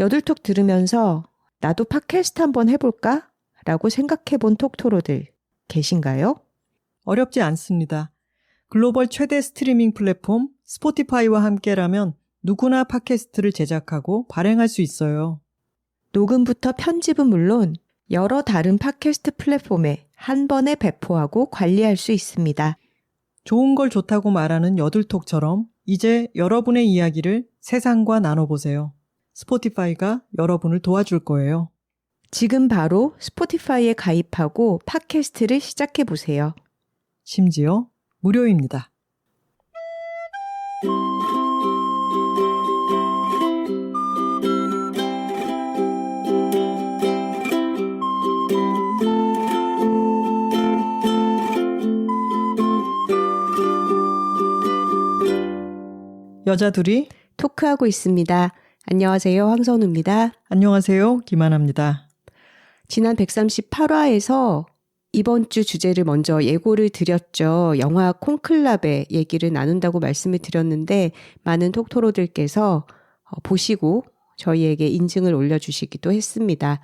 여들톡 들으면서 나도 팟캐스트 한번 해볼까? 라고 생각해본 톡토로들 계신가요? 어렵지 않습니다. 글로벌 최대 스트리밍 플랫폼 스포티파이와 함께라면 누구나 팟캐스트를 제작하고 발행할 수 있어요. 녹음부터 편집은 물론 여러 다른 팟캐스트 플랫폼에 한 번에 배포하고 관리할 수 있습니다. 좋은 걸 좋다고 말하는 여들톡처럼 이제 여러분의 이야기를 세상과 나눠보세요. 스포티파이가 여러분을 도와줄 거예요. 지금 바로 스포티파이에 가입하고 팟캐스트를 시작해보세요. 심지어 무료입니다. 여자 둘이 토크하고 있습니다. 안녕하세요. 황선우입니다. 안녕하세요. 김하나입니다. 지난 138화에서 이번 주 주제를 먼저 예고를 드렸죠. 영화 콘클라베 얘기를 나눈다고 말씀을 드렸는데 많은 톡토로들께서 보시고 저희에게 인증을 올려주시기도 했습니다.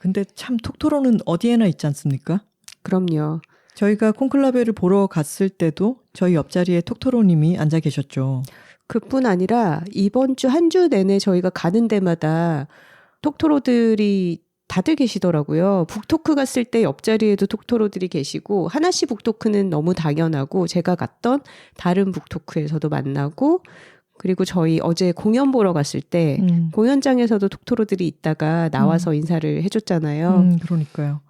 근데 참 톡토로는 어디에나 있지 않습니까? 그럼요. 저희가 콘클라베를 보러 갔을 때도 저희 옆자리에 톡토로님이 앉아 계셨죠. 그뿐 아니라 이번 주 한 주 내내 저희가 가는 데마다 톡토로들이 다들 계시더라고요. 북토크 갔을 때 옆자리에도 톡토로들이 계시고 하나씨 북토크는 너무 당연하고 제가 갔던 다른 북토크에서도 만나고 그리고 저희 어제 공연 보러 갔을 때 공연장에서도 톡토로들이 있다가 나와서 인사를 해줬잖아요. 그러니까요.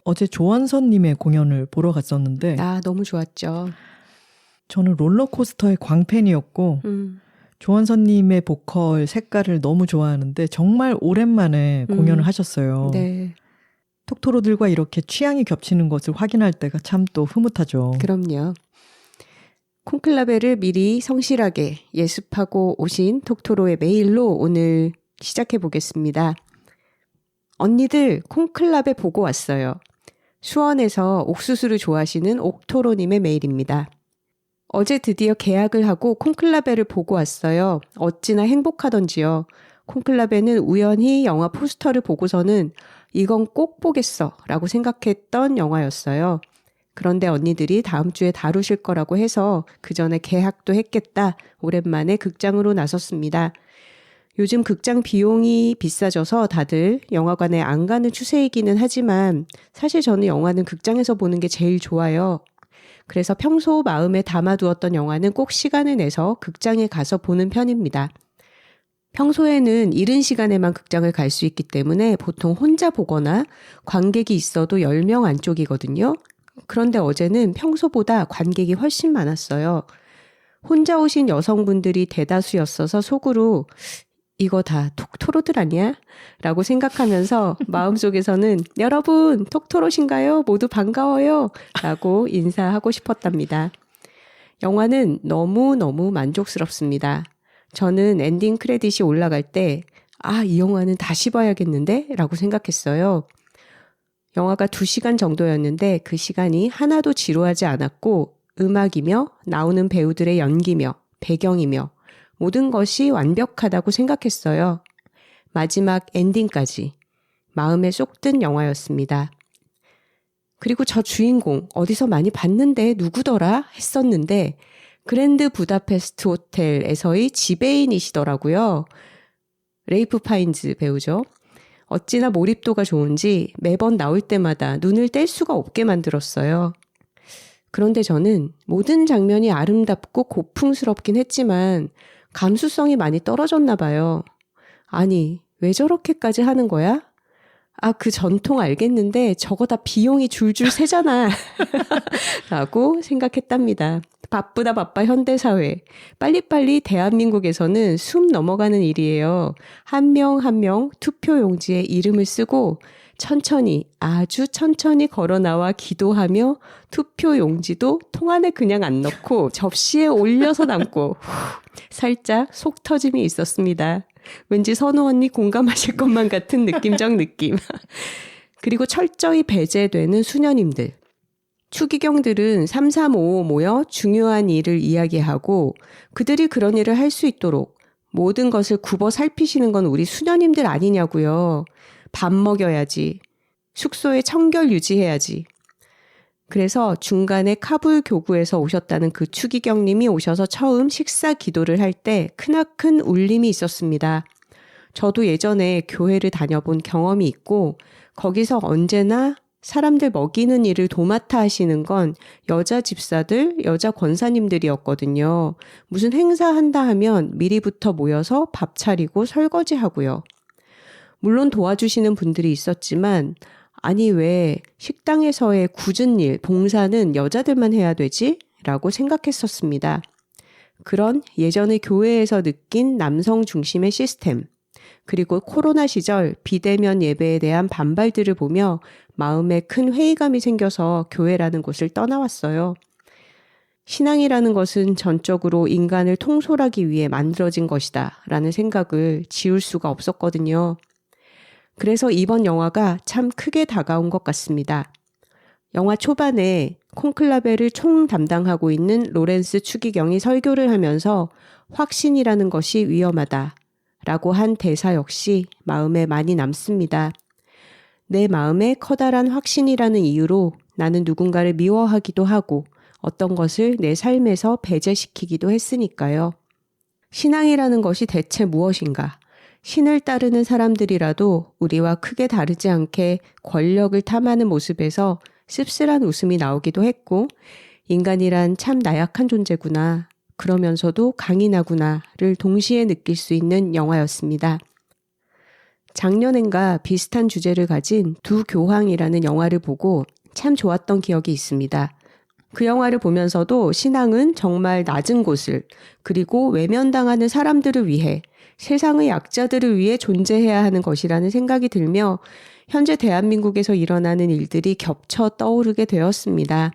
어제 조원선님의 공연을 보러 갔었는데 너무 좋았죠. 저는 롤러코스터의 광팬이었고 조원선님의 보컬 색깔을 너무 좋아하는데 정말 오랜만에 공연을 하셨어요. 네. 톡토로들과 이렇게 취향이 겹치는 것을 확인할 때가 참 또 흐뭇하죠. 그럼요. 콘클라베를 미리 성실하게 예습하고 오신 톡토로의 메일로 오늘 시작해 보겠습니다. 언니들 콘클라베 보고 왔어요. 수원에서 옥수수를 좋아하시는 옥토로님의 메일입니다. 어제 드디어 계약을 하고 콘클라베를 보고 왔어요. 어찌나 행복하던지요. 콘클라베는 우연히 영화 포스터를 보고서는 이건 꼭 보겠어 라고 생각했던 영화였어요. 그런데 언니들이 다음 주에 다루실 거라고 해서 그 전에 계약도 했겠다. 오랜만에 극장으로 나섰습니다. 요즘 극장 비용이 비싸져서 다들 영화관에 안 가는 추세이기는 하지만 사실 저는 영화는 극장에서 보는 게 제일 좋아요. 그래서 평소 마음에 담아두었던 영화는 꼭 시간을 내서 극장에 가서 보는 편입니다. 평소에는 이른 시간에만 극장을 갈 수 있기 때문에 보통 혼자 보거나 관객이 있어도 10명 안쪽이거든요. 그런데 어제는 평소보다 관객이 훨씬 많았어요. 혼자 오신 여성분들이 대다수였어서 속으로 이거 다 톡토로들 아니야? 라고 생각하면서 마음속에서는 여러분 톡토로신가요? 모두 반가워요. 라고 인사하고 싶었답니다. 영화는 너무너무 만족스럽습니다. 저는 엔딩 크레딧이 올라갈 때 이 영화는 다시 봐야겠는데? 라고 생각했어요. 영화가 2시간 정도였는데 그 시간이 하나도 지루하지 않았고 음악이며 나오는 배우들의 연기며 배경이며 모든 것이 완벽하다고 생각했어요. 마지막 엔딩까지 마음에 쏙 든 영화였습니다. 그리고 저 주인공 어디서 많이 봤는데 누구더라 했었는데 그랜드 부다페스트 호텔에서의 지배인이시더라고요. 레이프 파인즈 배우죠. 어찌나 몰입도가 좋은지 매번 나올 때마다 눈을 뗄 수가 없게 만들었어요. 그런데 저는 모든 장면이 아름답고 고풍스럽긴 했지만 감수성이 많이 떨어졌나 봐요. 아니, 왜 저렇게까지 하는 거야? 그 전통 알겠는데 저거 다 비용이 줄줄 새잖아. 라고 생각했답니다. 바쁘다 바빠 현대사회. 빨리빨리 대한민국에서는 숨 넘어가는 일이에요. 한 명 한 명 투표용지에 이름을 쓰고 천천히 아주 천천히 걸어 나와 기도하며 투표용지도 통 안에 그냥 안 넣고 접시에 올려서 남고 살짝 속 터짐이 있었습니다. 왠지 선우 언니 공감하실 것만 같은 느낌적 느낌. 그리고 철저히 배제되는 수녀님들. 추기경들은 335 모여 중요한 일을 이야기하고 그들이 그런 일을 할 수 있도록 모든 것을 굽어 살피시는 건 우리 수녀님들 아니냐고요. 밥 먹여야지. 숙소에 청결 유지해야지. 그래서 중간에 카불 교구에서 오셨다는 그 추기경님이 오셔서 처음 식사 기도를 할 때 크나큰 울림이 있었습니다. 저도 예전에 교회를 다녀본 경험이 있고 거기서 언제나 사람들 먹이는 일을 도맡아 하시는 건 여자 집사들, 여자 권사님들이었거든요. 무슨 행사한다 하면 미리부터 모여서 밥 차리고 설거지하고요. 물론 도와주시는 분들이 있었지만 아니 왜 식당에서의 굳은 일, 봉사는 여자들만 해야 되지? 라고 생각했었습니다. 그런 예전의 교회에서 느낀 남성 중심의 시스템, 그리고 코로나 시절 비대면 예배에 대한 반발들을 보며 마음에 큰 회의감이 생겨서 교회라는 곳을 떠나왔어요. 신앙이라는 것은 전적으로 인간을 통솔하기 위해 만들어진 것이다 라는 생각을 지울 수가 없었거든요. 그래서 이번 영화가 참 크게 다가온 것 같습니다. 영화 초반에 콘클라베를 총 담당하고 있는 로렌스 추기경이 설교를 하면서 확신이라는 것이 위험하다 라고 한 대사 역시 마음에 많이 남습니다. 내 마음에 커다란 확신이라는 이유로 나는 누군가를 미워하기도 하고 어떤 것을 내 삶에서 배제시키기도 했으니까요. 신앙이라는 것이 대체 무엇인가? 신을 따르는 사람들이라도 우리와 크게 다르지 않게 권력을 탐하는 모습에서 씁쓸한 웃음이 나오기도 했고 인간이란 참 나약한 존재구나. 그러면서도 강인하구나를 동시에 느낄 수 있는 영화였습니다. 작년엔가 비슷한 주제를 가진 두 교황이라는 영화를 보고 참 좋았던 기억이 있습니다. 그 영화를 보면서도 신앙은 정말 낮은 곳을 그리고 외면당하는 사람들을 위해 세상의 약자들을 위해 존재해야 하는 것이라는 생각이 들며 현재 대한민국에서 일어나는 일들이 겹쳐 떠오르게 되었습니다.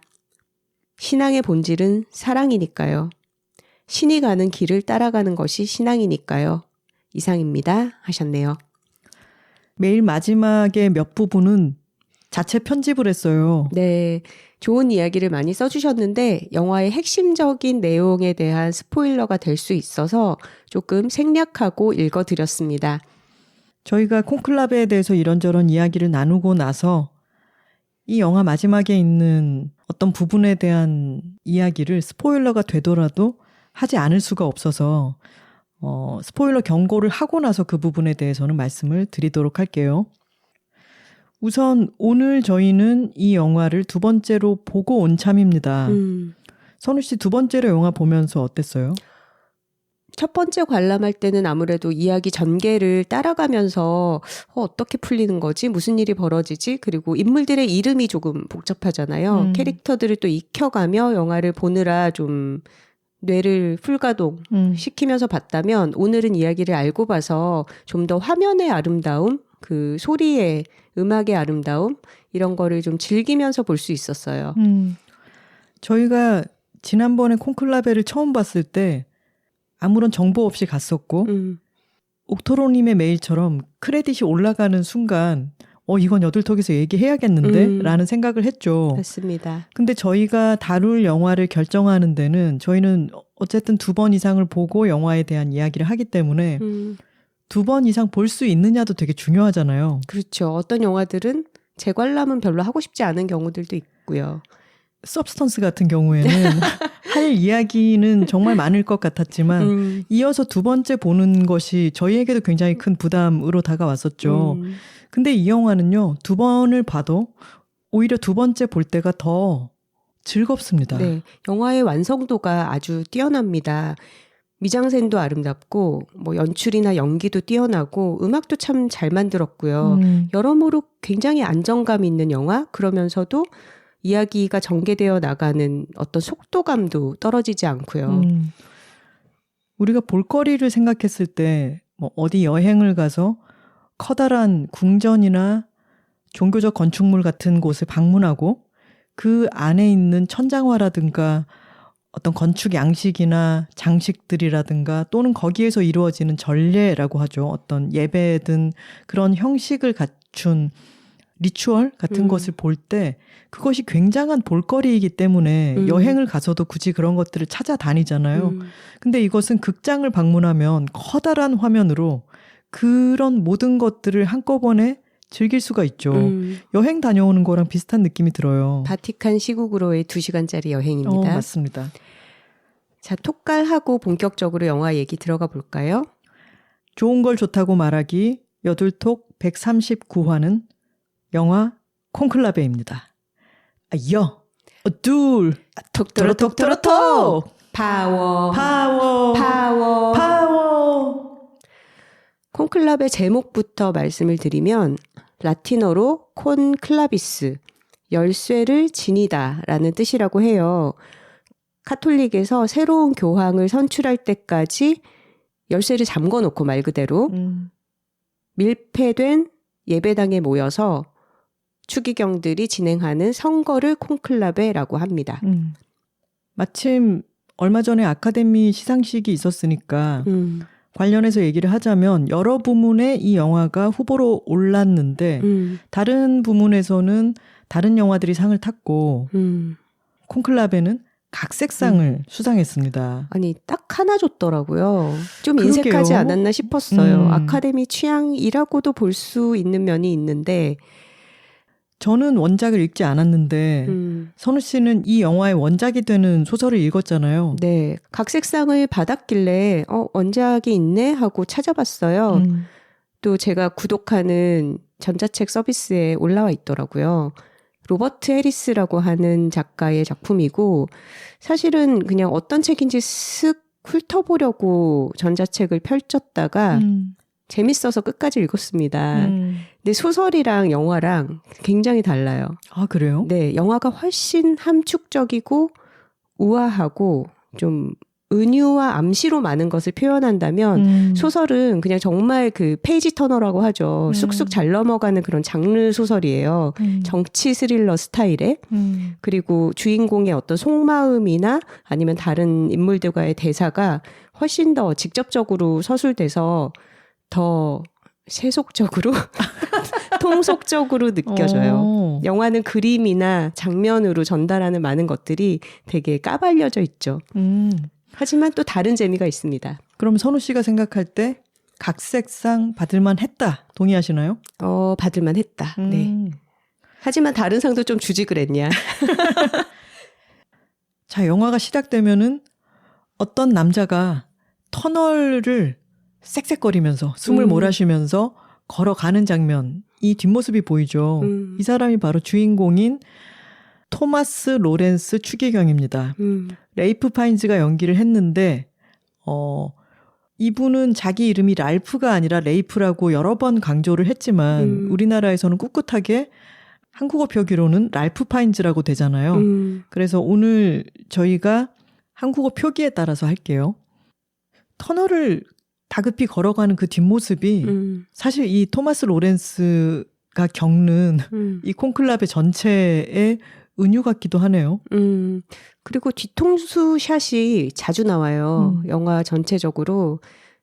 신앙의 본질은 사랑이니까요. 신이 가는 길을 따라가는 것이 신앙이니까요. 이상입니다. 하셨네요. 메일 마지막에 몇 부분은 자체 편집을 했어요. 네, 좋은 이야기를 많이 써주셨는데 영화의 핵심적인 내용에 대한 스포일러가 될 수 있어서 조금 생략하고 읽어드렸습니다. 저희가 콘클라베에 대해서 이런저런 이야기를 나누고 나서 이 영화 마지막에 있는 어떤 부분에 대한 이야기를 스포일러가 되더라도 하지 않을 수가 없어서 스포일러 경고를 하고 나서 그 부분에 대해서는 말씀을 드리도록 할게요. 우선 오늘 저희는 이 영화를 두 번째로 보고 온 참입니다. 선우 씨 두 번째로 영화 보면서 어땠어요? 첫 번째 관람할 때는 아무래도 이야기 전개를 따라가면서 어떻게 풀리는 거지? 무슨 일이 벌어지지? 그리고 인물들의 이름이 조금 복잡하잖아요. 캐릭터들을 또 익혀가며 영화를 보느라 좀 뇌를 풀가동 시키면서 봤다면 오늘은 이야기를 알고 봐서 좀 더 화면의 아름다움, 그 소리의 음악의 아름다움 이런 거를 좀 즐기면서 볼 수 있었어요. 저희가 지난번에 콘클라베를 처음 봤을 때 아무런 정보 없이 갔었고 옥토로님의 메일처럼 크레딧이 올라가는 순간 이건 여들톡에서 얘기해야겠는데? 라는 생각을 했죠. 맞습니다. 근데 저희가 다룰 영화를 결정하는 데는 저희는 어쨌든 2번 이상을 보고 영화에 대한 이야기를 하기 때문에 2번 이상 볼 수 있느냐도 되게 중요하잖아요. 그렇죠. 어떤 영화들은 재관람은 별로 하고 싶지 않은 경우들도 있고요. 서브스턴스 같은 경우에는 할 이야기는 정말 많을 것 같았지만 이어서 두 번째 보는 것이 저희에게도 굉장히 큰 부담으로 다가왔었죠. 근데 이 영화는요, 2번을 봐도 오히려 두 번째 볼 때가 더 즐겁습니다. 네, 영화의 완성도가 아주 뛰어납니다. 미장센도 아름답고 연출이나 연기도 뛰어나고 음악도 참 잘 만들었고요. 여러모로 굉장히 안정감 있는 영화, 그러면서도 이야기가 전개되어 나가는 어떤 속도감도 떨어지지 않고요. 우리가 볼거리를 생각했을 때 어디 여행을 가서 커다란 궁전이나 종교적 건축물 같은 곳을 방문하고 그 안에 있는 천장화라든가 어떤 건축 양식이나 장식들이라든가 또는 거기에서 이루어지는 전례라고 하죠. 어떤 예배든 그런 형식을 갖춘 리추얼 같은 것을 볼 때 그것이 굉장한 볼거리이기 때문에 여행을 가서도 굳이 그런 것들을 찾아다니잖아요. 근데 이것은 극장을 방문하면 커다란 화면으로 그런 모든 것들을 한꺼번에 즐길 수가 있죠. 여행 다녀오는 거랑 비슷한 느낌이 들어요. 바티칸 시국으로의 2시간짜리 여행입니다. 맞습니다. 자, 톡깔하고 본격적으로 영화 얘기 들어가 볼까요? 좋은 걸 좋다고 말하기 여둘톡 139화는 영화 콘클라베입니다. 둘 톡토로톡토로톡 파워 파워 파워 파워. 콘클라베 제목부터 말씀을 드리면 라틴어로 콘클라비스, 열쇠를 지니다 라는 뜻이라고 해요. 카톨릭에서 새로운 교황을 선출할 때까지 열쇠를 잠궈놓고 말 그대로 밀폐된 예배당에 모여서 추기경들이 진행하는 선거를 콘클라베라고 합니다. 마침 얼마 전에 아카데미 시상식이 있었으니까 관련해서 얘기를 하자면 여러 부문에 이 영화가 후보로 올랐는데 다른 부문에서는 다른 영화들이 상을 탔고 콘클라베는 각색상을 수상했습니다. 아니 딱 하나 줬더라고요. 좀 그러게요. 인색하지 않았나 싶었어요. 아카데미 취향이라고도 볼 수 있는 면이 있는데 저는 원작을 읽지 않았는데 선우 씨는 이 영화의 원작이 되는 소설을 읽었잖아요. 네, 각색상을 받았길래 원작이 있네 하고 찾아봤어요. 또 제가 구독하는 전자책 서비스에 올라와 있더라고요. 로버트 해리스라고 하는 작가의 작품이고 사실은 그냥 어떤 책인지 쓱 훑어보려고 전자책을 펼쳤다가 재밌어서 끝까지 읽었습니다. 근데 소설이랑 영화랑 굉장히 달라요. 아, 그래요? 네, 영화가 훨씬 함축적이고 우아하고 좀 은유와 암시로 많은 것을 표현한다면 소설은 그냥 정말 그 페이지 터너라고 하죠. 쑥쑥 잘 넘어가는 그런 장르 소설이에요. 정치 스릴러 스타일의. 그리고 주인공의 어떤 속마음이나 아니면 다른 인물들과의 대사가 훨씬 더 직접적으로 서술돼서 더 세속적으로 통속적으로 느껴져요. 영화는 그림이나 장면으로 전달하는 많은 것들이 되게 까발려져 있죠. 하지만 또 다른 재미가 있습니다. 그럼 선우 씨가 생각할 때 각색상 받을만 했다. 동의하시나요? 받을만 했다. 네. 하지만 다른 상도 좀 주지 그랬냐. 자, 영화가 시작되면은 어떤 남자가 터널을 쌕쌕거리면서 숨을 몰아쉬면서 걸어가는 장면, 이 뒷모습이 보이죠. 이 사람이 바로 주인공인 토마스 로렌스 추기경입니다. 레이프 파인즈가 연기를 했는데 이분은 자기 이름이 랄프가 아니라 레이프라고 여러 번 강조를 했지만 우리나라에서는 꿋꿋하게 한국어 표기로는 랄프 파인즈라고 되잖아요. 그래서 오늘 저희가 한국어 표기에 따라서 할게요. 터널을 다급히 걸어가는 그 뒷모습이 사실 이 토마스 로렌스가 겪는 이 콘클라베 전체의 은유 같기도 하네요. 그리고 뒤통수 샷이 자주 나와요. 영화 전체적으로.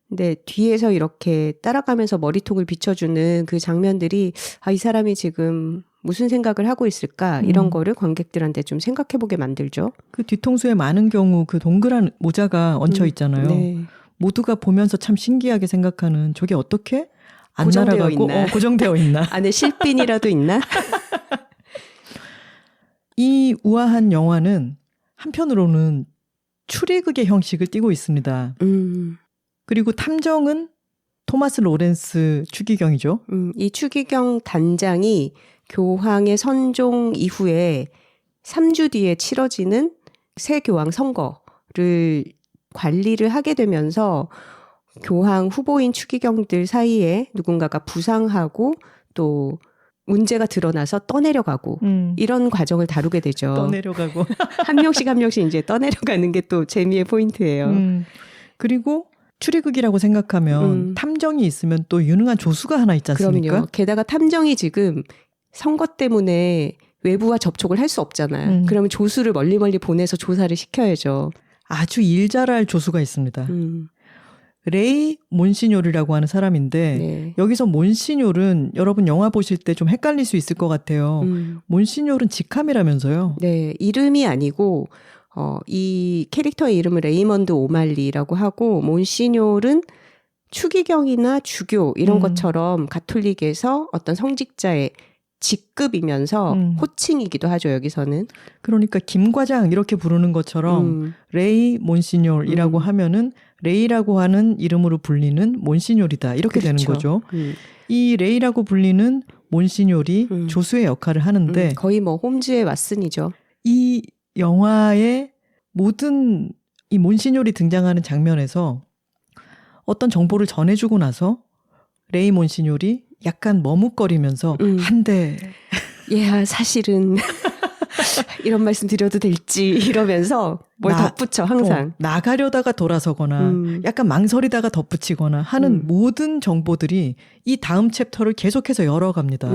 근데 뒤에서 이렇게 따라가면서 머리통을 비춰주는 그 장면들이 이 사람이 지금 무슨 생각을 하고 있을까 이런 거를 관객들한테 좀 생각해보게 만들죠. 그 뒤통수에 많은 경우 그 동그란 모자가 얹혀 있잖아요. 네. 모두가 보면서 참 신기하게 생각하는 저게 어떻게 안 고정되어 날아가고 있나? 고정되어 있나. 안에 실핀이라도 있나? 이 우아한 영화는 한편으로는 추리극의 형식을 띠고 있습니다. 그리고 탐정은 토마스 로렌스 추기경이죠. 이 추기경 단장이 교황의 선종 이후에 3주 뒤에 치러지는 새 교황 선거를 관리를 하게 되면서 교황 후보인 추기경들 사이에 누군가가 부상하고 또 문제가 드러나서 떠내려가고 이런 과정을 다루게 되죠. 떠내려가고 한 명씩 이제 떠내려가는 게 또 재미의 포인트예요. 그리고 추리극이라고 생각하면 탐정이 있으면 또 유능한 조수가 하나 있지 않습니까? 그럼요. 게다가 탐정이 지금 선거 때문에 외부와 접촉을 할 수 없잖아요. 그러면 조수를 멀리 보내서 조사를 시켜야죠. 아주 일 잘할 조수가 있습니다. 레이 몬시뇨르라고 하는 사람인데 네. 여기서 몬시뇨르는 여러분 영화 보실 때 좀 헷갈릴 수 있을 것 같아요. 몬시뇨르는 직함이라면서요. 네, 이름이 아니고 이 캐릭터의 이름은 레이먼드 오말리라고 하고 몬시뇨르는 추기경이나 주교 이런 것처럼 가톨릭에서 어떤 성직자의 직급이면서 호칭이기도 하죠. 여기서는. 그러니까 김과장 이렇게 부르는 것처럼 레이 몬시뇨르이라고 하면은 레이라고 하는 이름으로 불리는 몬시뇨르이다 이렇게 그렇죠. 되는 거죠. 이 레이라고 불리는 몬시뇨르이 조수의 역할을 하는데 거의 뭐 홈즈의 왓슨이죠. 이 영화의 모든 이 몬시뇨르이 등장하는 장면에서 어떤 정보를 전해주고 나서 레이 몬시뇨르이 약간 머뭇거리면서 한데 예, 사실은 이런 말씀 드려도 될지 이러면서 뭘 덧붙여 항상. 나가려다가 돌아서거나 약간 망설이다가 덧붙이거나 하는 모든 정보들이 이 다음 챕터를 계속해서 열어갑니다.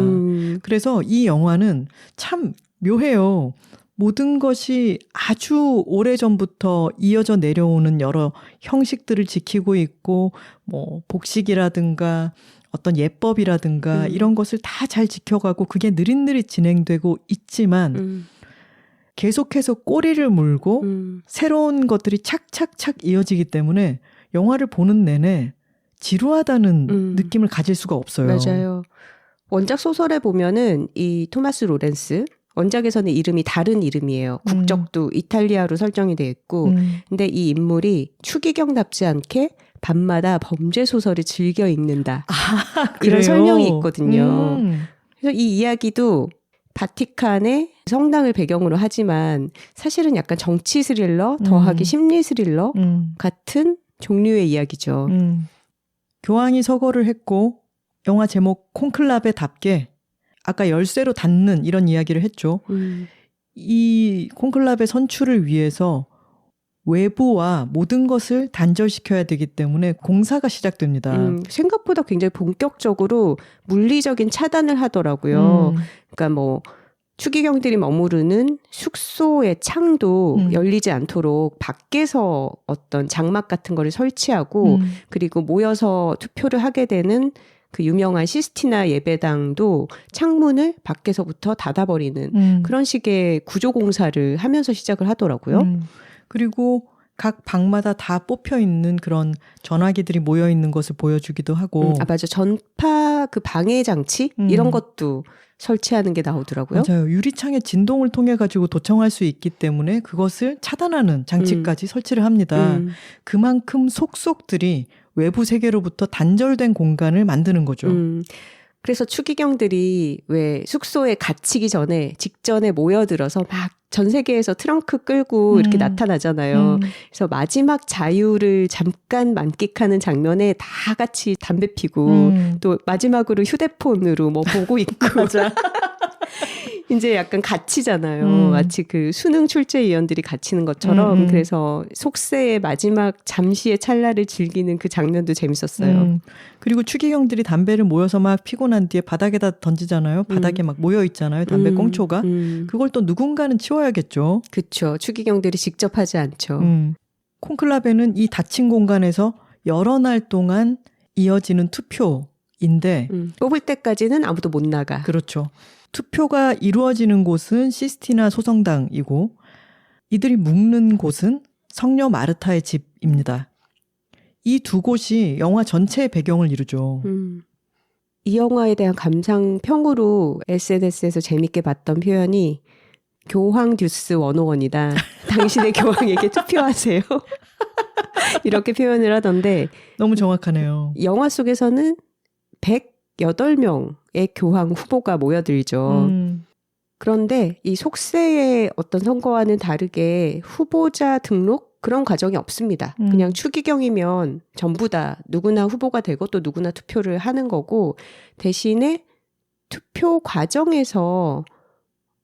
그래서 이 영화는 참 묘해요. 모든 것이 아주 오래전부터 이어져 내려오는 여러 형식들을 지키고 있고 뭐 복식이라든가 어떤 예법이라든가 이런 것을 다 잘 지켜가고 그게 느릿느릿 진행되고 있지만 계속해서 꼬리를 물고 새로운 것들이 착착착 이어지기 때문에 영화를 보는 내내 지루하다는 느낌을 가질 수가 없어요. 맞아요. 원작 소설에 보면은 이 토마스 로렌스 원작에서는 이름이 다른 이름이에요. 국적도 이탈리아로 설정이 되어 있고 근데 이 인물이 추기경답지 않게 밤마다 범죄 소설을 즐겨 읽는다. 이런 설명이 있거든요. 그래서 이 이야기도 바티칸의 성당을 배경으로 하지만 사실은 약간 정치 스릴러 더하기 심리 스릴러 같은 종류의 이야기죠. 교황이 서거를 했고 영화 제목 콘클라베답게 아까 열쇠로 닫는 이런 이야기를 했죠. 이 콘클라베 선출을 위해서 외부와 모든 것을 단절시켜야 되기 때문에 공사가 시작됩니다. 생각보다 굉장히 본격적으로 물리적인 차단을 하더라고요. 그러니까 뭐 추기경들이 머무르는 숙소의 창도 열리지 않도록 밖에서 어떤 장막 같은 거를 설치하고 그리고 모여서 투표를 하게 되는 그 유명한 시스티나 예배당도 창문을 밖에서부터 닫아버리는 그런 식의 구조공사를 하면서 시작을 하더라고요. 그리고 각 방마다 다 뽑혀 있는 그런 전화기들이 모여 있는 것을 보여주기도 하고. 맞아. 전파 그 방해 장치 이런 것도 설치하는 게 나오더라고요. 맞아요. 유리창의 진동을 통해 가지고 도청할 수 있기 때문에 그것을 차단하는 장치까지 설치를 합니다. 그만큼 속속들이 외부 세계로부터 단절된 공간을 만드는 거죠. 그래서 추기경들이 왜 숙소에 갇히기 전에 직전에 모여들어서 막 전 세계에서 트렁크 끌고 이렇게 나타나잖아요. 그래서 마지막 자유를 잠깐 만끽하는 장면에 다 같이 담배 피고 또 마지막으로 휴대폰으로 뭐 보고 있고 맞아. 이제 약간 갇히잖아요. 마치 그 수능 출제위원들이 갇히는 것처럼 그래서 속세의 마지막 잠시의 찰나를 즐기는 그 장면도 재밌었어요. 그리고 추기경들이 담배를 모여서 막 피고 난 뒤에 바닥에다 던지잖아요. 바닥에 막 모여 있잖아요. 담배 꽁초가. 그걸 또 누군가는 치워야겠죠. 그렇죠. 추기경들이 직접 하지 않죠. 콘클라베는 이 닫힌 공간에서 여러 날 동안 이어지는 투표인데 뽑을 때까지는 아무도 못 나가. 그렇죠. 투표가 이루어지는 곳은 시스티나 소성당이고 이들이 묵는 곳은 성녀 마르타의 집입니다. 이 두 곳이 영화 전체의 배경을 이루죠. 이 영화에 대한 감상평으로 SNS에서 재밌게 봤던 표현이 교황 듀스 101이다. 당신의 교황에게 투표하세요. 이렇게 표현을 하던데 너무 정확하네요. 영화 속에서는 108명의 교황 후보가 모여들죠. 그런데 이 속세의 어떤 선거와는 다르게 후보자 등록 그런 과정이 없습니다. 그냥 추기경이면 전부 다 누구나 후보가 되고 또 누구나 투표를 하는 거고 대신에 투표 과정에서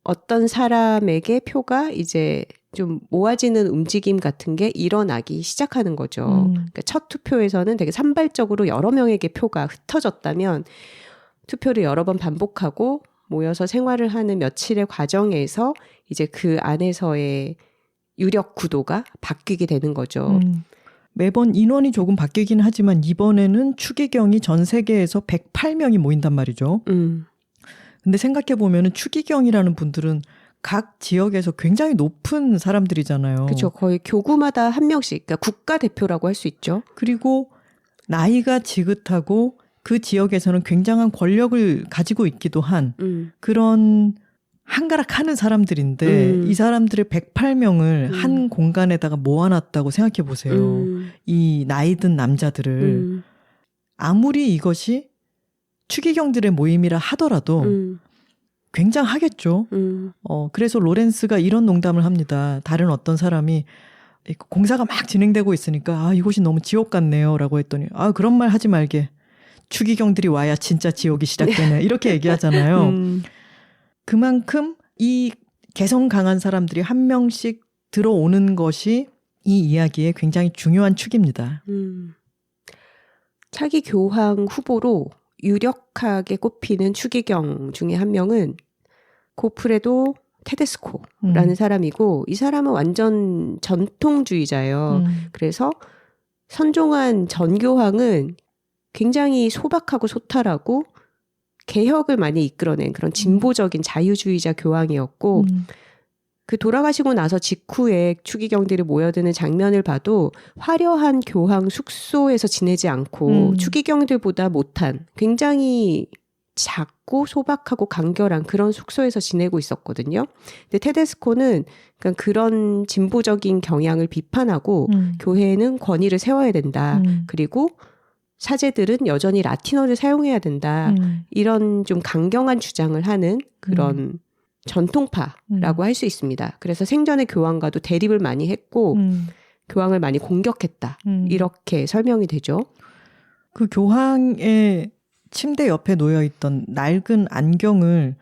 어떤 사람에게 표가 이제 좀 모아지는 움직임 같은 게 일어나기 시작하는 거죠. 그러니까 첫 투표에서는 되게 산발적으로 여러 명에게 표가 흩어졌다면 투표를 여러 번 반복하고 모여서 생활을 하는 며칠의 과정에서 이제 그 안에서의 유력 구도가 바뀌게 되는 거죠. 매번 인원이 조금 바뀌긴 하지만 이번에는 추기경이 전 세계에서 108명이 모인단 말이죠. 근데 생각해 보면은 추기경이라는 분들은 각 지역에서 굉장히 높은 사람들이잖아요. 그렇죠. 거의 교구마다 한 명씩, 그러니까 국가대표라고 할 수 있죠. 그리고 나이가 지긋하고 그 지역에서는 굉장한 권력을 가지고 있기도 한 그런 한가락하는 사람들인데 이 사람들의 108명을 한 공간에다가 모아놨다고 생각해 보세요. 이 나이든 남자들을. 아무리 이것이 추기경들의 모임이라 하더라도 굉장하겠죠. 그래서 로렌스가 이런 농담을 합니다. 다른 어떤 사람이 공사가 막 진행되고 있으니까 이곳이 너무 지옥 같네요 라고 했더니 그런 말 하지 말게. 추기경들이 와야 진짜 지옥이 시작되네. 이렇게 얘기하잖아요. 그만큼 이 개성 강한 사람들이 한 명씩 들어오는 것이 이 이야기의 굉장히 중요한 축입니다. 차기 교황 후보로 유력하게 꼽히는 추기경 중에 한 명은 고프레도 테데스코라는 사람이고 이 사람은 완전 전통주의자예요. 그래서 선종한 전교황은 굉장히 소박하고 소탈하고 개혁을 많이 이끌어낸 그런 진보적인 자유주의자 교황이었고 그 돌아가시고 나서 직후에 추기경들이 모여드는 장면을 봐도 화려한 교황 숙소에서 지내지 않고 추기경들보다 못한 굉장히 작고 소박하고 간결한 그런 숙소에서 지내고 있었거든요. 근데 테데스코는 그러니까 그런 진보적인 경향을 비판하고 교회는 권위를 세워야 된다. 그리고 사제들은 여전히 라틴어를 사용해야 된다. 이런 좀 강경한 주장을 하는 그런 전통파라고 할 수 있습니다. 그래서 생전에 교황과도 대립을 많이 했고 교황을 많이 공격했다. 이렇게 설명이 되죠. 그 교황의 침대 옆에 놓여있던 낡은 안경을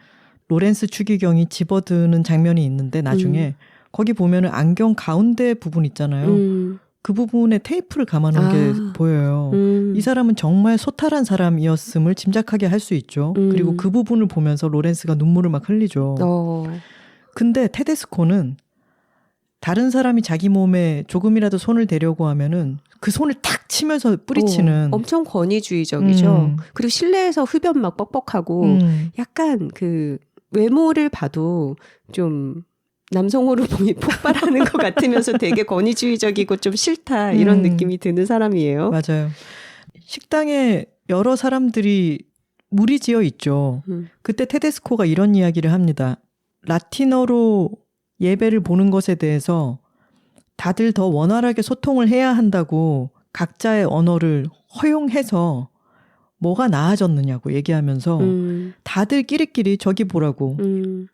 로렌스 추기경이 집어드는 장면이 있는데 나중에 거기 보면은 안경 가운데 부분 있잖아요. 그 부분에 테이프를 감아놓은 게 보여요. 이 사람은 정말 소탈한 사람이었음을 짐작하게 할 수 있죠. 그리고 그 부분을 보면서 로렌스가 눈물을 막 흘리죠. 근데 테데스코는 다른 사람이 자기 몸에 조금이라도 손을 대려고 하면은 그 손을 탁 치면서 뿌리치는. 엄청 권위주의적이죠. 그리고 실내에서 흡연 막 뻑뻑하고 약간 그 외모를 봐도 좀 남성 호르몬이 폭발하는 것 같으면서 되게 권위주의적이고 좀 싫다 이런 느낌이 드는 사람이에요. 맞아요. 식당에 여러 사람들이 무리지어 있죠. 그때 테데스코가 이런 이야기를 합니다. 라틴어로 예배를 보는 것에 대해서 다들 더 원활하게 소통을 해야 한다고 각자의 언어를 허용해서 뭐가 나아졌느냐고 얘기하면서 다들 끼리끼리 저기 보라고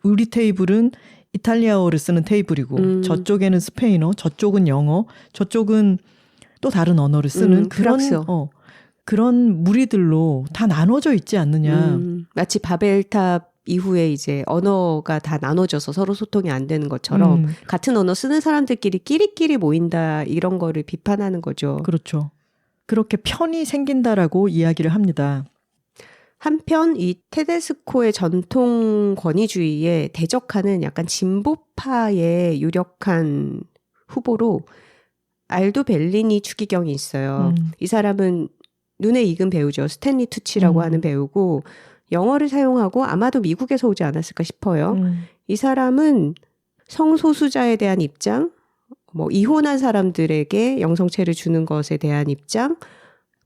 우리 테이블은 이탈리아어를 쓰는 테이블이고 저쪽에는 스페인어, 저쪽은 영어, 저쪽은 또 다른 언어를 쓰는 그런 무리들로 다 나눠져 있지 않느냐. 마치 바벨탑 이후에 이제 언어가 다 나눠져서 서로 소통이 안 되는 것처럼 같은 언어 쓰는 사람들끼리 끼리끼리 모인다 이런 거를 비판하는 거죠. 그렇죠. 그렇게 편이 생긴다라고 이야기를 합니다. 한편 이 테데스코의 전통 권위주의에 대적하는 약간 진보파의 유력한 후보로 알도 벨리니 추기경이 있어요. 이 사람은 눈에 익은 배우죠. 스탠리 투치라고 하는 배우고 영어를 사용하고 아마도 미국에서 오지 않았을까 싶어요. 이 사람은 성소수자에 대한 입장, 뭐 이혼한 사람들에게 영성체를 주는 것에 대한 입장,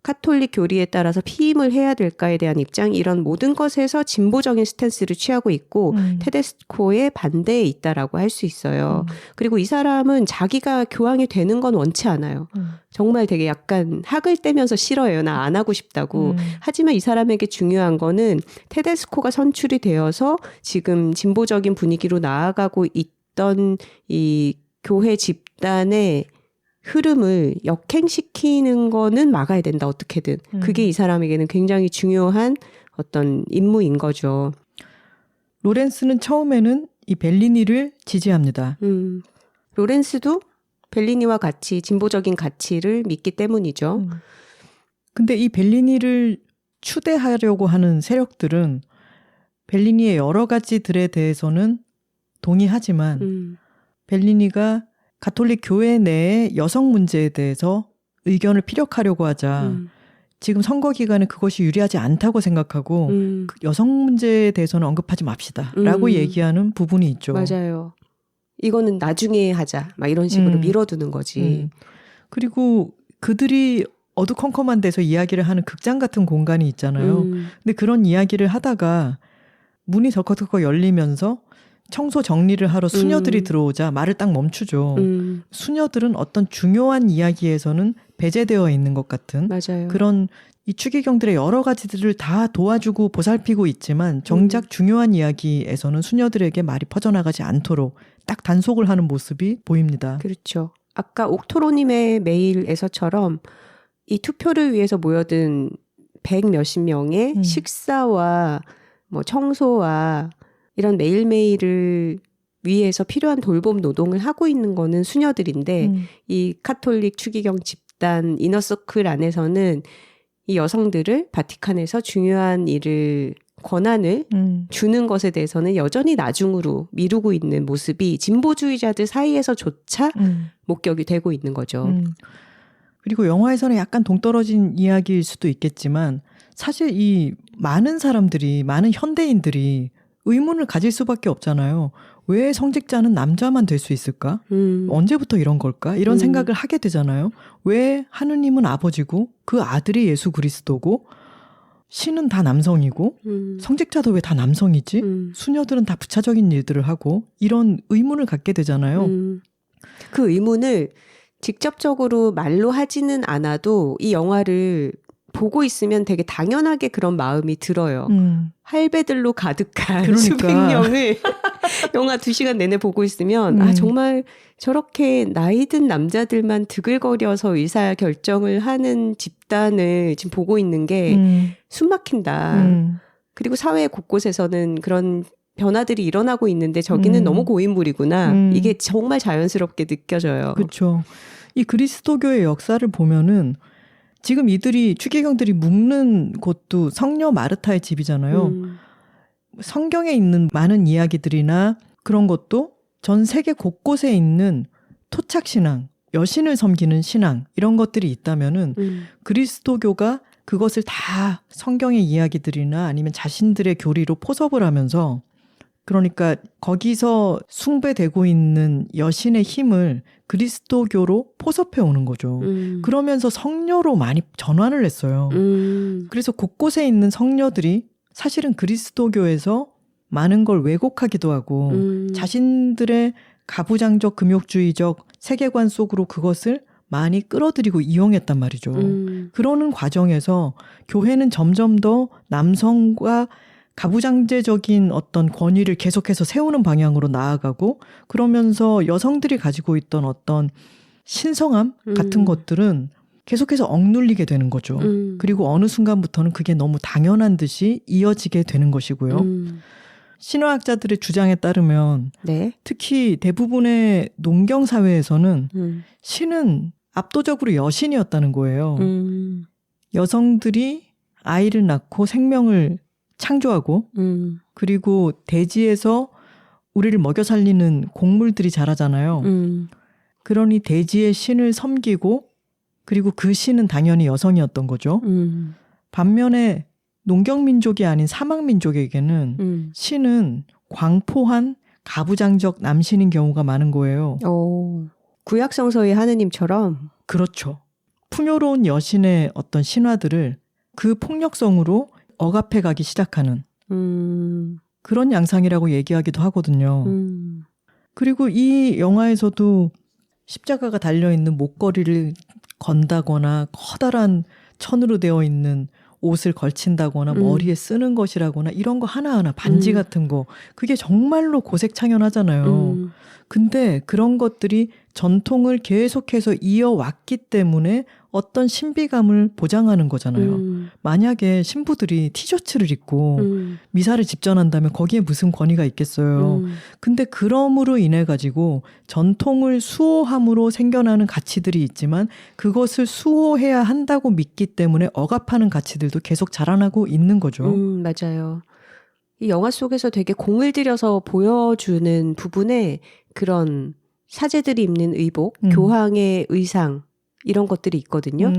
카톨릭 교리에 따라서 피임을 해야 될까에 대한 입장 이런 모든 것에서 진보적인 스탠스를 취하고 있고 테데스코의 반대에 있다라고 할 수 있어요. 그리고 이 사람은 자기가 교황이 되는 건 원치 않아요. 정말 되게 약간 학을 떼면서 싫어해요. 나 안 하고 싶다고. 하지만 이 사람에게 중요한 거는 테데스코가 선출이 되어서 지금 진보적인 분위기로 나아가고 있던 이 교회 집단의 흐름을 역행시키는 거는 막아야 된다. 어떻게든. 그게 이 사람에게는 굉장히 중요한 어떤 임무인 거죠. 로렌스는 처음에는 이 벨리니를 지지합니다. 로렌스도 벨리니와 같이 진보적인 가치를 믿기 때문이죠. 근데 이 벨리니를 추대하려고 하는 세력들은 벨리니의 여러 가지들에 대해서는 동의하지만 벨리니가 가톨릭 교회 내의 여성 문제에 대해서 의견을 피력하려고 하자. 지금 선거 기간에 그것이 유리하지 않다고 생각하고 그 여성 문제에 대해서는 언급하지 맙시다 라고 얘기하는 부분이 있죠. 맞아요. 이거는 나중에 하자 막 이런 식으로 밀어두는 거지. 그리고 그들이 어두컴컴한 데서 이야기를 하는 극장 같은 공간이 있잖아요. 근데 그런 이야기를 하다가 문이 덜컥덜컥 열리면서 청소 정리를 하러 수녀들이 들어오자 말을 딱 멈추죠. 수녀들은 어떤 중요한 이야기에서는 배제되어 있는 것 같은 맞아요. 그런 이 추기경들의 여러 가지들을 다 도와주고 보살피고 있지만 정작 중요한 이야기에서는 수녀들에게 말이 퍼져나가지 않도록 딱 단속을 하는 모습이 보입니다. 그렇죠. 아까 옥토로님의 메일에서처럼 이 투표를 위해서 모여든 100 몇십 명의 식사와 뭐 청소와 이런 매일매일을 위해서 필요한 돌봄 노동을 하고 있는 거는 수녀들인데 이 카톨릭 추기경 집단 이너서클 안에서는 이 여성들을 바티칸에서 중요한 일을 권한을 주는 것에 대해서는 여전히 나중으로 미루고 있는 모습이 진보주의자들 사이에서조차 목격이 되고 있는 거죠. 그리고 영화에서는 약간 동떨어진 이야기일 수도 있겠지만 사실 이 많은 사람들이 많은 현대인들이 의문을 가질 수밖에 없잖아요. 왜 성직자는 남자만 될 수 있을까? 언제부터 이런 걸까? 이런 생각을 하게 되잖아요. 왜 하느님은 아버지고 그 아들이 예수 그리스도고 신은 다 남성이고 성직자도 왜 다 남성이지? 수녀들은 다 부차적인 일들을 하고 이런 의문을 갖게 되잖아요. 그 의문을 직접적으로 말로 하지는 않아도 이 영화를 보고 있으면 되게 당연하게 그런 마음이 들어요. 할배들로 가득한 그러니까. 수백 명을 영화 2시간 내내 보고 있으면 아 정말 저렇게 나이 든 남자들만 드글거려서 의사결정을 하는 집단을 지금 보고 있는 게 숨막힌다. 그리고 사회 곳곳에서는 그런 변화들이 일어나고 있는데 저기는 너무 고인물이구나. 이게 정말 자연스럽게 느껴져요. 그렇죠. 이 그리스도교의 역사를 보면은 지금 이들이 추기경들이 묵는 곳도 성녀 마르타의 집이잖아요. 성경에 있는 많은 이야기들이나 그런 것도 전 세계 곳곳에 있는 토착신앙, 여신을 섬기는 신앙 이런 것들이 있다면은 그리스도교가 그것을 다 성경의 이야기들이나 아니면 자신들의 교리로 포섭을 하면서 그러니까 거기서 숭배되고 있는 여신의 힘을 그리스도교로 포섭해 오는 거죠. 그러면서 성녀로 많이 전환을 했어요. 그래서 곳곳에 있는 성녀들이 사실은 그리스도교에서 많은 걸 왜곡하기도 하고 자신들의 가부장적 금욕주의적 세계관 속으로 그것을 많이 끌어들이고 이용했단 말이죠. 그러는 과정에서 교회는 점점 더 남성과 가부장제적인 어떤 권위를 계속해서 세우는 방향으로 나아가고 그러면서 여성들이 가지고 있던 어떤 신성함 같은 것들은 계속해서 억눌리게 되는 거죠. 그리고 어느 순간부터는 그게 너무 당연한 듯이 이어지게 되는 것이고요. 신화학자들의 주장에 따르면 네. 특히 대부분의 농경사회에서는 신은 압도적으로 여신이었다는 거예요. 여성들이 아이를 낳고 생명을 창조하고 그리고 대지에서 우리를 먹여 살리는 곡물들이 자라잖아요. 그러니 대지의 신을 섬기고 그리고 그 신은 당연히 여성이었던 거죠. 반면에 농경민족이 아닌 사막민족에게는 신은 광포한 가부장적 남신인 경우가 많은 거예요. 오, 구약성서의 하느님처럼. 그렇죠. 풍요로운 여신의 어떤 신화들을 그 폭력성으로 억압해 가기 시작하는 그런 양상이라고 얘기하기도 하거든요. 그리고 이 영화에서도 십자가가 달려있는 목걸이를 건다거나 커다란 천으로 되어 있는 옷을 걸친다거나 머리에 쓰는 것이라거나 이런 거 하나하나 반지 같은 거 그게 정말로 고색창연하잖아요. 근데 그런 것들이 전통을 계속해서 이어왔기 때문에 어떤 신비감을 보장하는 거잖아요. 만약에 신부들이 티셔츠를 입고 미사를 집전한다면 거기에 무슨 권위가 있겠어요. 근데 그럼으로 인해 가지고 전통을 수호함으로 생겨나는 가치들이 있지만 그것을 수호해야 한다고 믿기 때문에 억압하는 가치들도 계속 자라나고 있는 거죠. 맞아요. 이 영화 속에서 되게 공을 들여서 보여주는 부분에 그런 사제들이 입는 의복, 교황의 의상 이런 것들이 있거든요.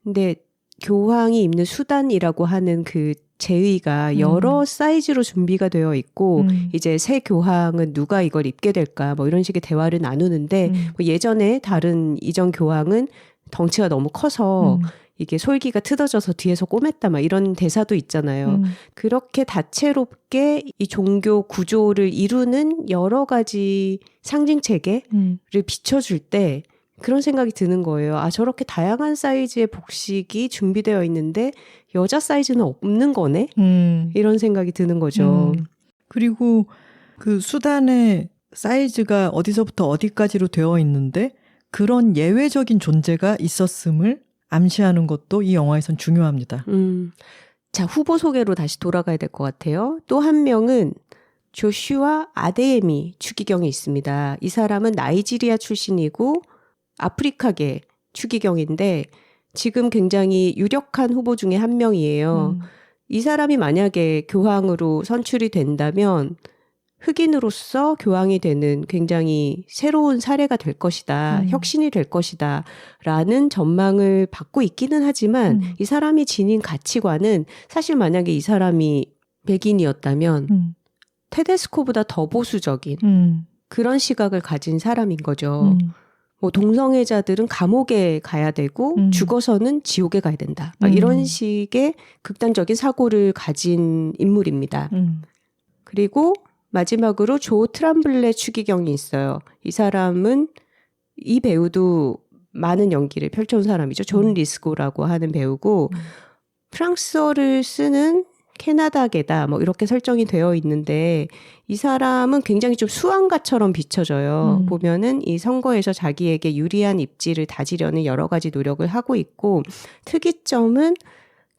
근데 교황이 입는 수단이라고 하는 그 제의가 여러 사이즈로 준비가 되어 있고 이제 새 교황은 누가 이걸 입게 될까 뭐 이런 식의 대화를 나누는데 뭐 예전에 다른 이전 교황은 덩치가 너무 커서 이게 솔기가 트어져서 뒤에서 꼬맸다 막 이런 대사도 있잖아요. 그렇게 다채롭게 이 종교 구조를 이루는 여러 가지 상징 체계를 비춰줄 때 그런 생각이 드는 거예요. 아, 저렇게 다양한 사이즈의 복식이 준비되어 있는데 여자 사이즈는 없는 거네? 이런 생각이 드는 거죠. 그리고 그 수단의 사이즈가 어디서부터 어디까지로 되어 있는데 그런 예외적인 존재가 있었음을 암시하는 것도 이 영화에선 중요합니다. 자, 후보 소개로 다시 돌아가야 될 것 같아요. 또 한 명은 조슈아 아데에미 추기경이 있습니다. 이 사람은 나이지리아 출신이고 아프리카계 추기경인데 지금 굉장히 유력한 후보 중에 한 명이에요. 이 사람이 만약에 교황으로 선출이 된다면 흑인으로서 교황이 되는 굉장히 새로운 사례가 될 것이다. 혁신이 될 것이다. 라는 전망을 받고 있기는 하지만 이 사람이 지닌 가치관은 사실 만약에 이 사람이 백인이었다면 테데스코보다 더 보수적인 그런 시각을 가진 사람인 거죠. 뭐 동성애자들은 감옥에 가야 되고 죽어서는 지옥에 가야 된다. 막 이런 식의 극단적인 사고를 가진 인물입니다. 그리고 마지막으로 조 트람블레 추기경이 있어요. 이 사람은 이 배우도 많은 연기를 펼쳐온 사람이죠. 존 리스고라고 하는 배우고 프랑스어를 쓰는 캐나다계다 뭐 이렇게 설정이 되어 있는데 이 사람은 굉장히 좀 수완가처럼 비춰져요. 보면은 이 선거에서 자기에게 유리한 입지를 다지려는 여러 가지 노력을 하고 있고 특이점은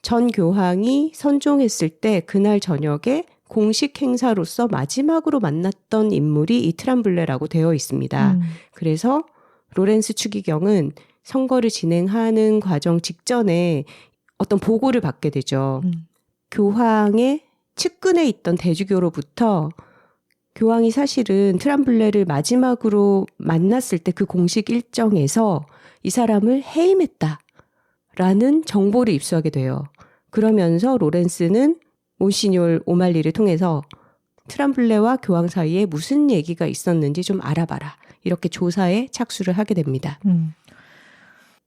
전 교황이 선종했을 때 그날 저녁에 공식 행사로서 마지막으로 만났던 인물이 이 트람블레라고 되어 있습니다. 그래서 로렌스 추기경은 선거를 진행하는 과정 직전에 어떤 보고를 받게 되죠. 교황의 측근에 있던 대주교로부터 교황이 사실은 트람블레를 마지막으로 만났을 때 그 공식 일정에서 이 사람을 해임했다라는 정보를 입수하게 돼요. 그러면서 로렌스는 몬시뇰 오말리를 통해서 트람블레와 교황 사이에 무슨 얘기가 있었는지 좀 알아봐라. 이렇게 조사에 착수를 하게 됩니다.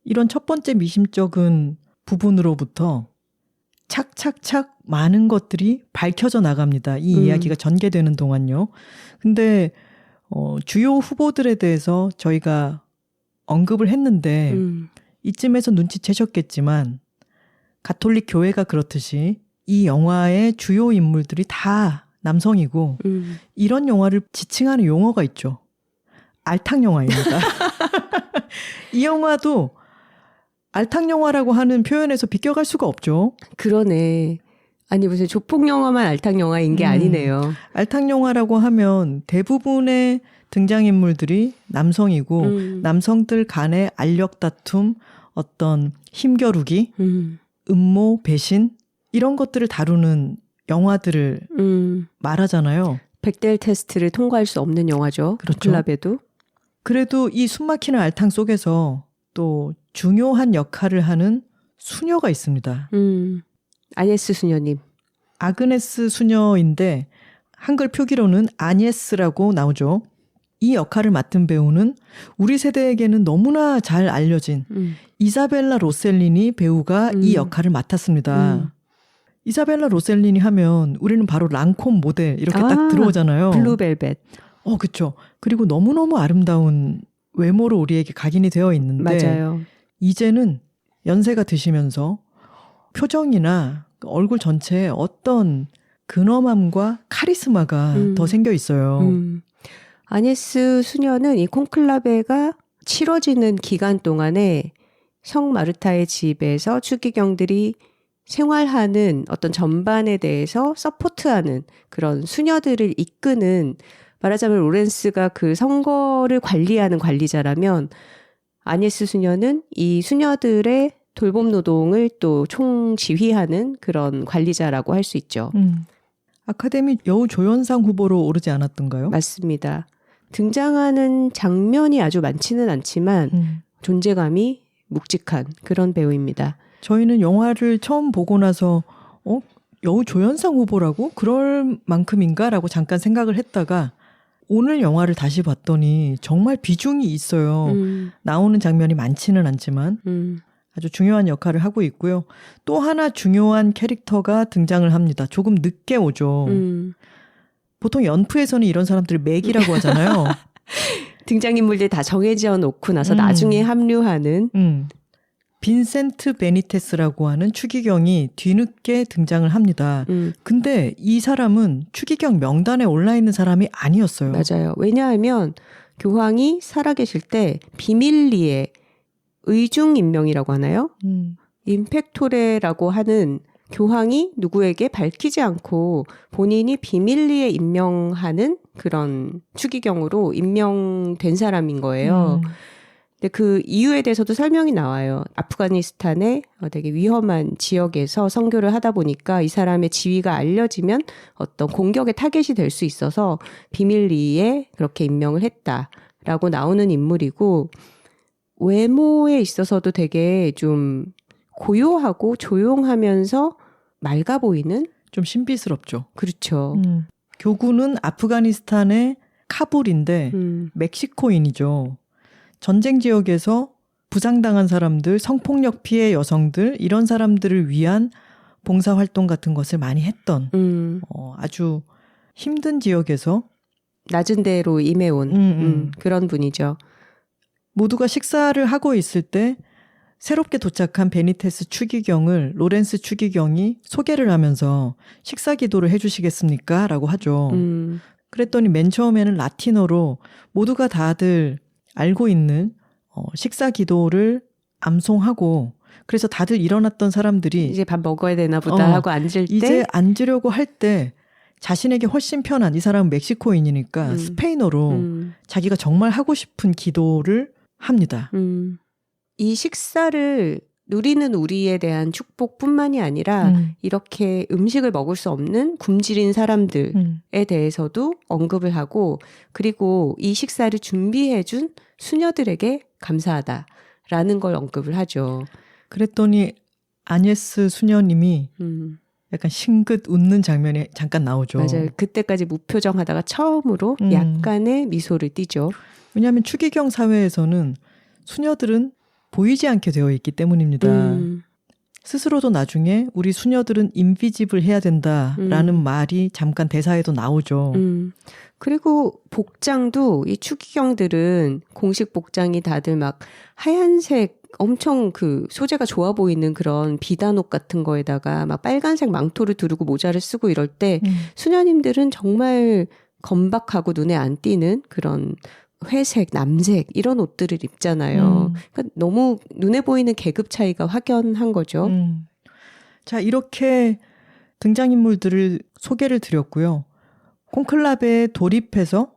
이런 첫 번째 미심쩍은 부분으로부터 착착착 많은 것들이 밝혀져 나갑니다. 이 이야기가 전개되는 동안요. 근데 주요 후보들에 대해서 저희가 언급을 했는데 이쯤에서 눈치채셨겠지만 가톨릭 교회가 그렇듯이 이 영화의 주요 인물들이 다 남성이고 이런 영화를 지칭하는 용어가 있죠. 알탕 영화입니다. 이 영화도 알탕 영화라고 하는 표현에서 비껴갈 수가 없죠. 그러네. 아니 무슨 조폭 영화만 알탕 영화인 게 아니네요. 알탕 영화라고 하면 대부분의 등장인물들이 남성이고 남성들 간의 알력 다툼, 어떤 힘겨루기, 음모, 배신 이런 것들을 다루는 영화들을 말하잖아요. bechdel 테스트를 통과할 수 없는 영화죠. 그렇죠. 콘클라베도. 그래도 이 숨막히는 알탕 속에서 또 중요한 역할을 하는 수녀가 있습니다. 아녜스 수녀님. 아그네스 수녀인데 한글 표기로는 아녜스라고 나오죠. 이 역할을 맡은 배우는 우리 세대에게는 너무나 잘 알려진 이사벨라 로셀리니 배우가 이 역할을 맡았습니다. 이사벨라 로셀리니 하면 우리는 바로 랑콤 모델 이렇게 딱 들어오잖아요. 블루벨벳. 그렇죠. 그리고 너무너무 아름다운 외모로 우리에게 각인이 되어 있는데 맞아요. 이제는 연세가 드시면서 표정이나 얼굴 전체에 어떤 근엄함과 카리스마가 더 생겨 있어요. 아녜스 수녀는 이 콘클라베가 치러지는 기간 동안에 성 마르타의 집에서 추기경들이 생활하는 어떤 전반에 대해서 서포트하는 그런 수녀들을 이끄는, 말하자면 로렌스가 그 선거를 관리하는 관리자라면 아녜스 수녀는 이 수녀들의 돌봄 노동을 또 총지휘하는 그런 관리자라고 할 수 있죠. 아카데미 여우 조연상 후보로 오르지 않았던가요? 맞습니다. 등장하는 장면이 아주 많지는 않지만 존재감이 묵직한 그런 배우입니다. 저희는 영화를 처음 보고 나서 여우 조연상 후보라고? 그럴 만큼인가라고 잠깐 생각을 했다가 오늘 영화를 다시 봤더니 정말 비중이 있어요. 나오는 장면이 많지는 않지만 아주 중요한 역할을 하고 있고요. 또 하나 중요한 캐릭터가 등장을 합니다. 조금 늦게 오죠. 보통 연프에서는 이런 사람들을 맥이라고 하잖아요. 등장인물들 다 정해져 놓고 나서 나중에 합류하는 빈센트 베니테스라고 하는 추기경이 뒤늦게 등장을 합니다. 근데 이 사람은 추기경 명단에 올라 있는 사람이 아니었어요. 맞아요. 왜냐하면 교황이 살아계실 때 비밀리에 의중임명이라고 하나요? 임팩토레라고 하는 교황이 누구에게 밝히지 않고 본인이 비밀리에 임명하는 그런 추기경으로 임명된 사람인 거예요. 근데 그 이유에 대해서도 설명이 나와요. 아프가니스탄의 되게 위험한 지역에서 선교를 하다 보니까 이 사람의 지위가 알려지면 어떤 공격의 타겟이 될 수 있어서 비밀리에 그렇게 임명을 했다라고 나오는 인물이고, 외모에 있어서도 되게 좀 고요하고 조용하면서 맑아 보이는? 좀 신비스럽죠. 그렇죠. 교구는 아프가니스탄의 카불인데 멕시코인이죠. 전쟁 지역에서 부상당한 사람들, 성폭력 피해 여성들 이런 사람들을 위한 봉사활동 같은 것을 많이 했던 아주 힘든 지역에서 낮은 데로 임해온 그런 분이죠. 모두가 식사를 하고 있을 때 새롭게 도착한 베니테스 추기경을 로렌스 추기경이 소개를 하면서 식사 기도를 해주시겠습니까? 라고 하죠. 그랬더니 맨 처음에는 라틴어로 모두가 다들 알고 있는 식사 기도를 암송하고, 그래서 다들 일어났던 사람들이 이제 밥 먹어야 되나 보다 하고 앉을 때 이제 앉으려고 할 때 자신에게 훨씬 편한, 이 사람은 멕시코인이니까 스페인어로 자기가 정말 하고 싶은 기도를 합니다. 이 식사를 누리는 우리에 대한 축복뿐만이 아니라 이렇게 음식을 먹을 수 없는 굶주린 사람들에 대해서도 언급을 하고, 그리고 이 식사를 준비해준 수녀들에게 감사하다라는 걸 언급을 하죠. 그랬더니 아녜스 수녀님이 약간 싱긋 웃는 장면이 잠깐 나오죠. 맞아요. 그때까지 무표정 하다가 처음으로 약간의 미소를 띠죠. 왜냐하면 추기경 사회에서는 수녀들은 보이지 않게 되어 있기 때문입니다. 스스로도 나중에 우리 수녀들은 인비지블 해야 된다라는 말이 잠깐 대사에도 나오죠. 그리고 복장도 이 추기경들은 공식 복장이 다들 막 하얀색 엄청 그 소재가 좋아 보이는 그런 비단옷 같은 거에다가 막 빨간색 망토를 두르고 모자를 쓰고 이럴 때 수녀님들은 정말 건박하고 눈에 안 띄는 그런 회색, 남색 이런 옷들을 입잖아요. 그러니까 너무 눈에 보이는 계급 차이가 확연한 거죠. 자, 이렇게 등장인물들을 소개를 드렸고요. 콘클라베에 돌입해서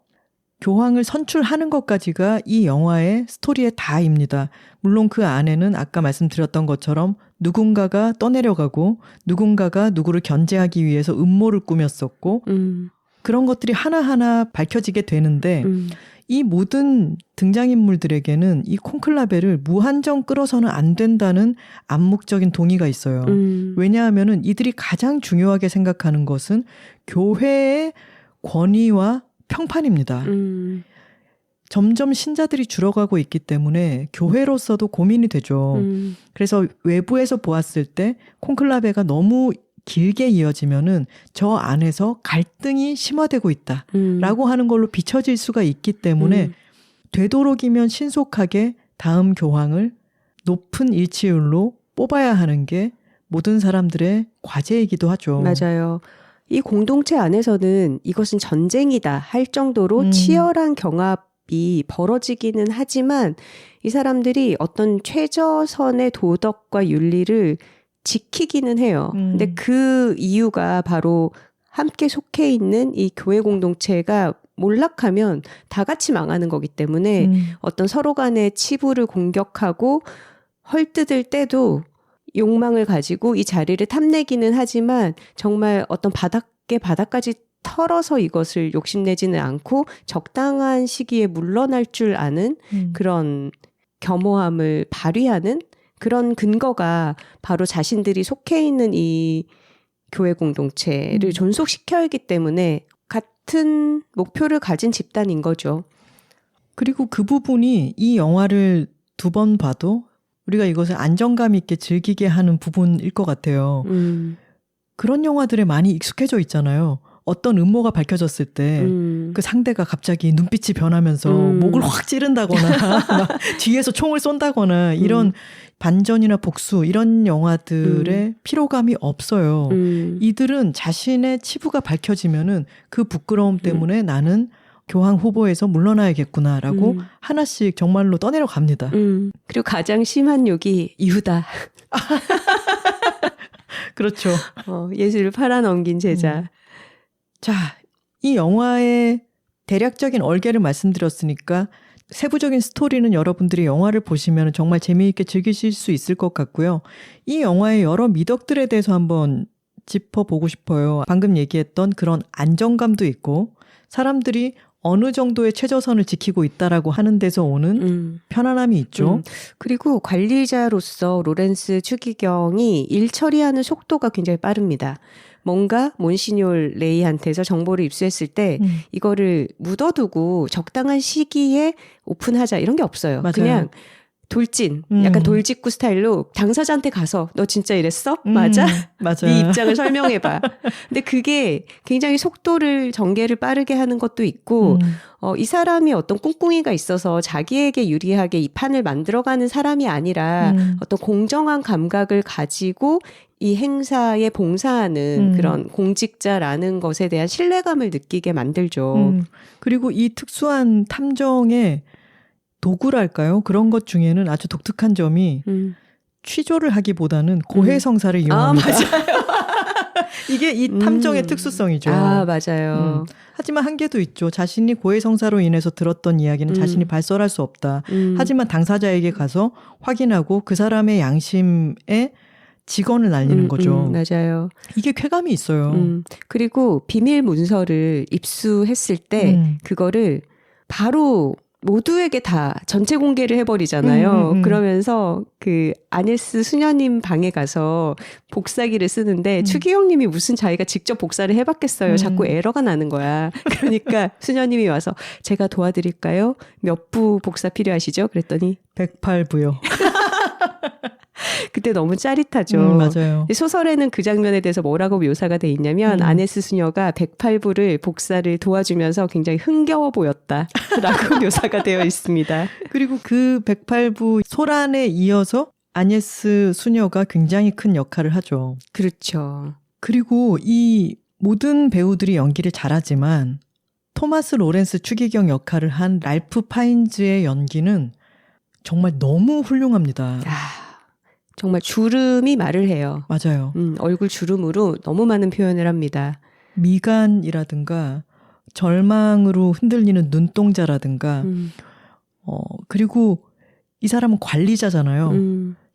교황을 선출하는 것까지가 이 영화의 스토리의 다입니다. 물론 그 안에는 아까 말씀드렸던 것처럼 누군가가 떠내려가고 누군가가 누구를 견제하기 위해서 음모를 꾸몄었고 그런 것들이 하나하나 밝혀지게 되는데 이 모든 등장인물들에게는 이 콘클라베를 무한정 끌어서는 안 된다는 암묵적인 동의가 있어요. 왜냐하면은 이들이 가장 중요하게 생각하는 것은 교회의 권위와 평판입니다. 점점 신자들이 줄어가고 있기 때문에 교회로서도 고민이 되죠. 그래서 외부에서 보았을 때 콘클라베가 너무 길게 이어지면은 저 안에서 갈등이 심화되고 있다라고 하는 걸로 비춰질 수가 있기 때문에 되도록이면 신속하게 다음 교황을 높은 일치율로 뽑아야 하는 게 모든 사람들의 과제이기도 하죠. 맞아요. 이 공동체 안에서는 이것은 전쟁이다 할 정도로 치열한 경합이 벌어지기는 하지만 이 사람들이 어떤 최저선의 도덕과 윤리를 지키기는 해요. 근데 그 이유가 바로 함께 속해 있는 이 교회 공동체가 몰락하면 다 같이 망하는 거기 때문에 어떤 서로 간의 치부를 공격하고 헐뜯을 때도 욕망을 가지고 이 자리를 탐내기는 하지만 정말 어떤 바닥까지 털어서 이것을 욕심내지는 않고 적당한 시기에 물러날 줄 아는 그런 겸허함을 발휘하는 그런 근거가 바로 자신들이 속해 있는 이 교회 공동체를 존속시켜야 하기 때문에 같은 목표를 가진 집단인 거죠. 그리고 그 부분이 이 영화를 2번 봐도 우리가 이것을 안정감 있게 즐기게 하는 부분일 것 같아요. 그런 영화들에 많이 익숙해져 있잖아요. 어떤 음모가 밝혀졌을 때 그 상대가 갑자기 눈빛이 변하면서 목을 확 찌른다거나 막 뒤에서 총을 쏜다거나 이런 반전이나 복수 이런 영화들의 피로감이 없어요. 이들은 자신의 치부가 밝혀지면은 그 부끄러움 때문에 나는 교황 후보에서 물러나야겠구나라고 하나씩 정말로 떠내려 갑니다. 그리고 가장 심한 욕이 유다. 그렇죠. 예수를 팔아넘긴 제자. 자, 이 영화의 대략적인 얼개를 말씀드렸으니까 세부적인 스토리는 여러분들이 영화를 보시면 정말 재미있게 즐기실 수 있을 것 같고요. 이 영화의 여러 미덕들에 대해서 한번 짚어보고 싶어요. 방금 얘기했던 그런 안정감도 있고 사람들이 어느 정도의 최저선을 지키고 있다라고 하는 데서 오는 편안함이 있죠. 그리고 관리자로서 로렌스 추기경이 일 처리하는 속도가 굉장히 빠릅니다. 뭔가 몬시뇰 레이한테서 정보를 입수했을 때 이거를 묻어두고 적당한 시기에 오픈하자 이런 게 없어요. 맞아요. 그냥 돌진, 약간 돌직구 스타일로 당사자한테 가서 너 진짜 이랬어? 맞아? 맞아요. 네 입장을 설명해봐. 근데 그게 굉장히 속도를 전개를 빠르게 하는 것도 있고 이 사람이 어떤 꿍꿍이가 있어서 자기에게 유리하게 이 판을 만들어가는 사람이 아니라 어떤 공정한 감각을 가지고 이 행사에 봉사하는 그런 공직자라는 것에 대한 신뢰감을 느끼게 만들죠. 그리고 이 특수한 탐정의 도구랄까요? 그런 것 중에는 아주 독특한 점이 취조를 하기보다는 고해성사를 이용합니다. 맞아요. 이게 이 탐정의 특수성이죠. 맞아요. 하지만 한계도 있죠. 자신이 고해성사로 인해서 들었던 이야기는 자신이 발설할 수 없다. 하지만 당사자에게 가서 확인하고 그 사람의 양심에 직언을 날리는 거죠. 맞아요. 이게 쾌감이 있어요. 그리고 비밀 문서를 입수했을 때 그거를 바로 모두에게 다 전체 공개를 해버리잖아요. 그러면서 그 아네스 수녀님 방에 가서 복사기를 쓰는데 추기경님이 무슨 자기가 직접 복사를 해봤겠어요. 자꾸 에러가 나는 거야. 그러니까 수녀님이 와서 제가 도와드릴까요? 몇 부 복사 필요하시죠? 그랬더니 108부요. 그때 너무 짜릿하죠. 맞아요. 소설에는 그 장면에 대해서 뭐라고 묘사가 돼 있냐면 아네스 수녀가 108부를 복사를 도와주면서 굉장히 흥겨워 보였다라고 묘사가 되어 있습니다. 그리고 그 108부 소란에 이어서 아네스 수녀가 굉장히 큰 역할을 하죠. 그렇죠. 그리고 이 모든 배우들이 연기를 잘하지만 토마스 로렌스 추기경 역할을 한 랄프 파인즈의 연기는 정말 너무 훌륭합니다. 정말 주름이 말을 해요. 맞아요. 얼굴 주름으로 너무 많은 표현을 합니다. 미간이라든가 절망으로 흔들리는 눈동자라든가 그리고 이 사람은 관리자잖아요.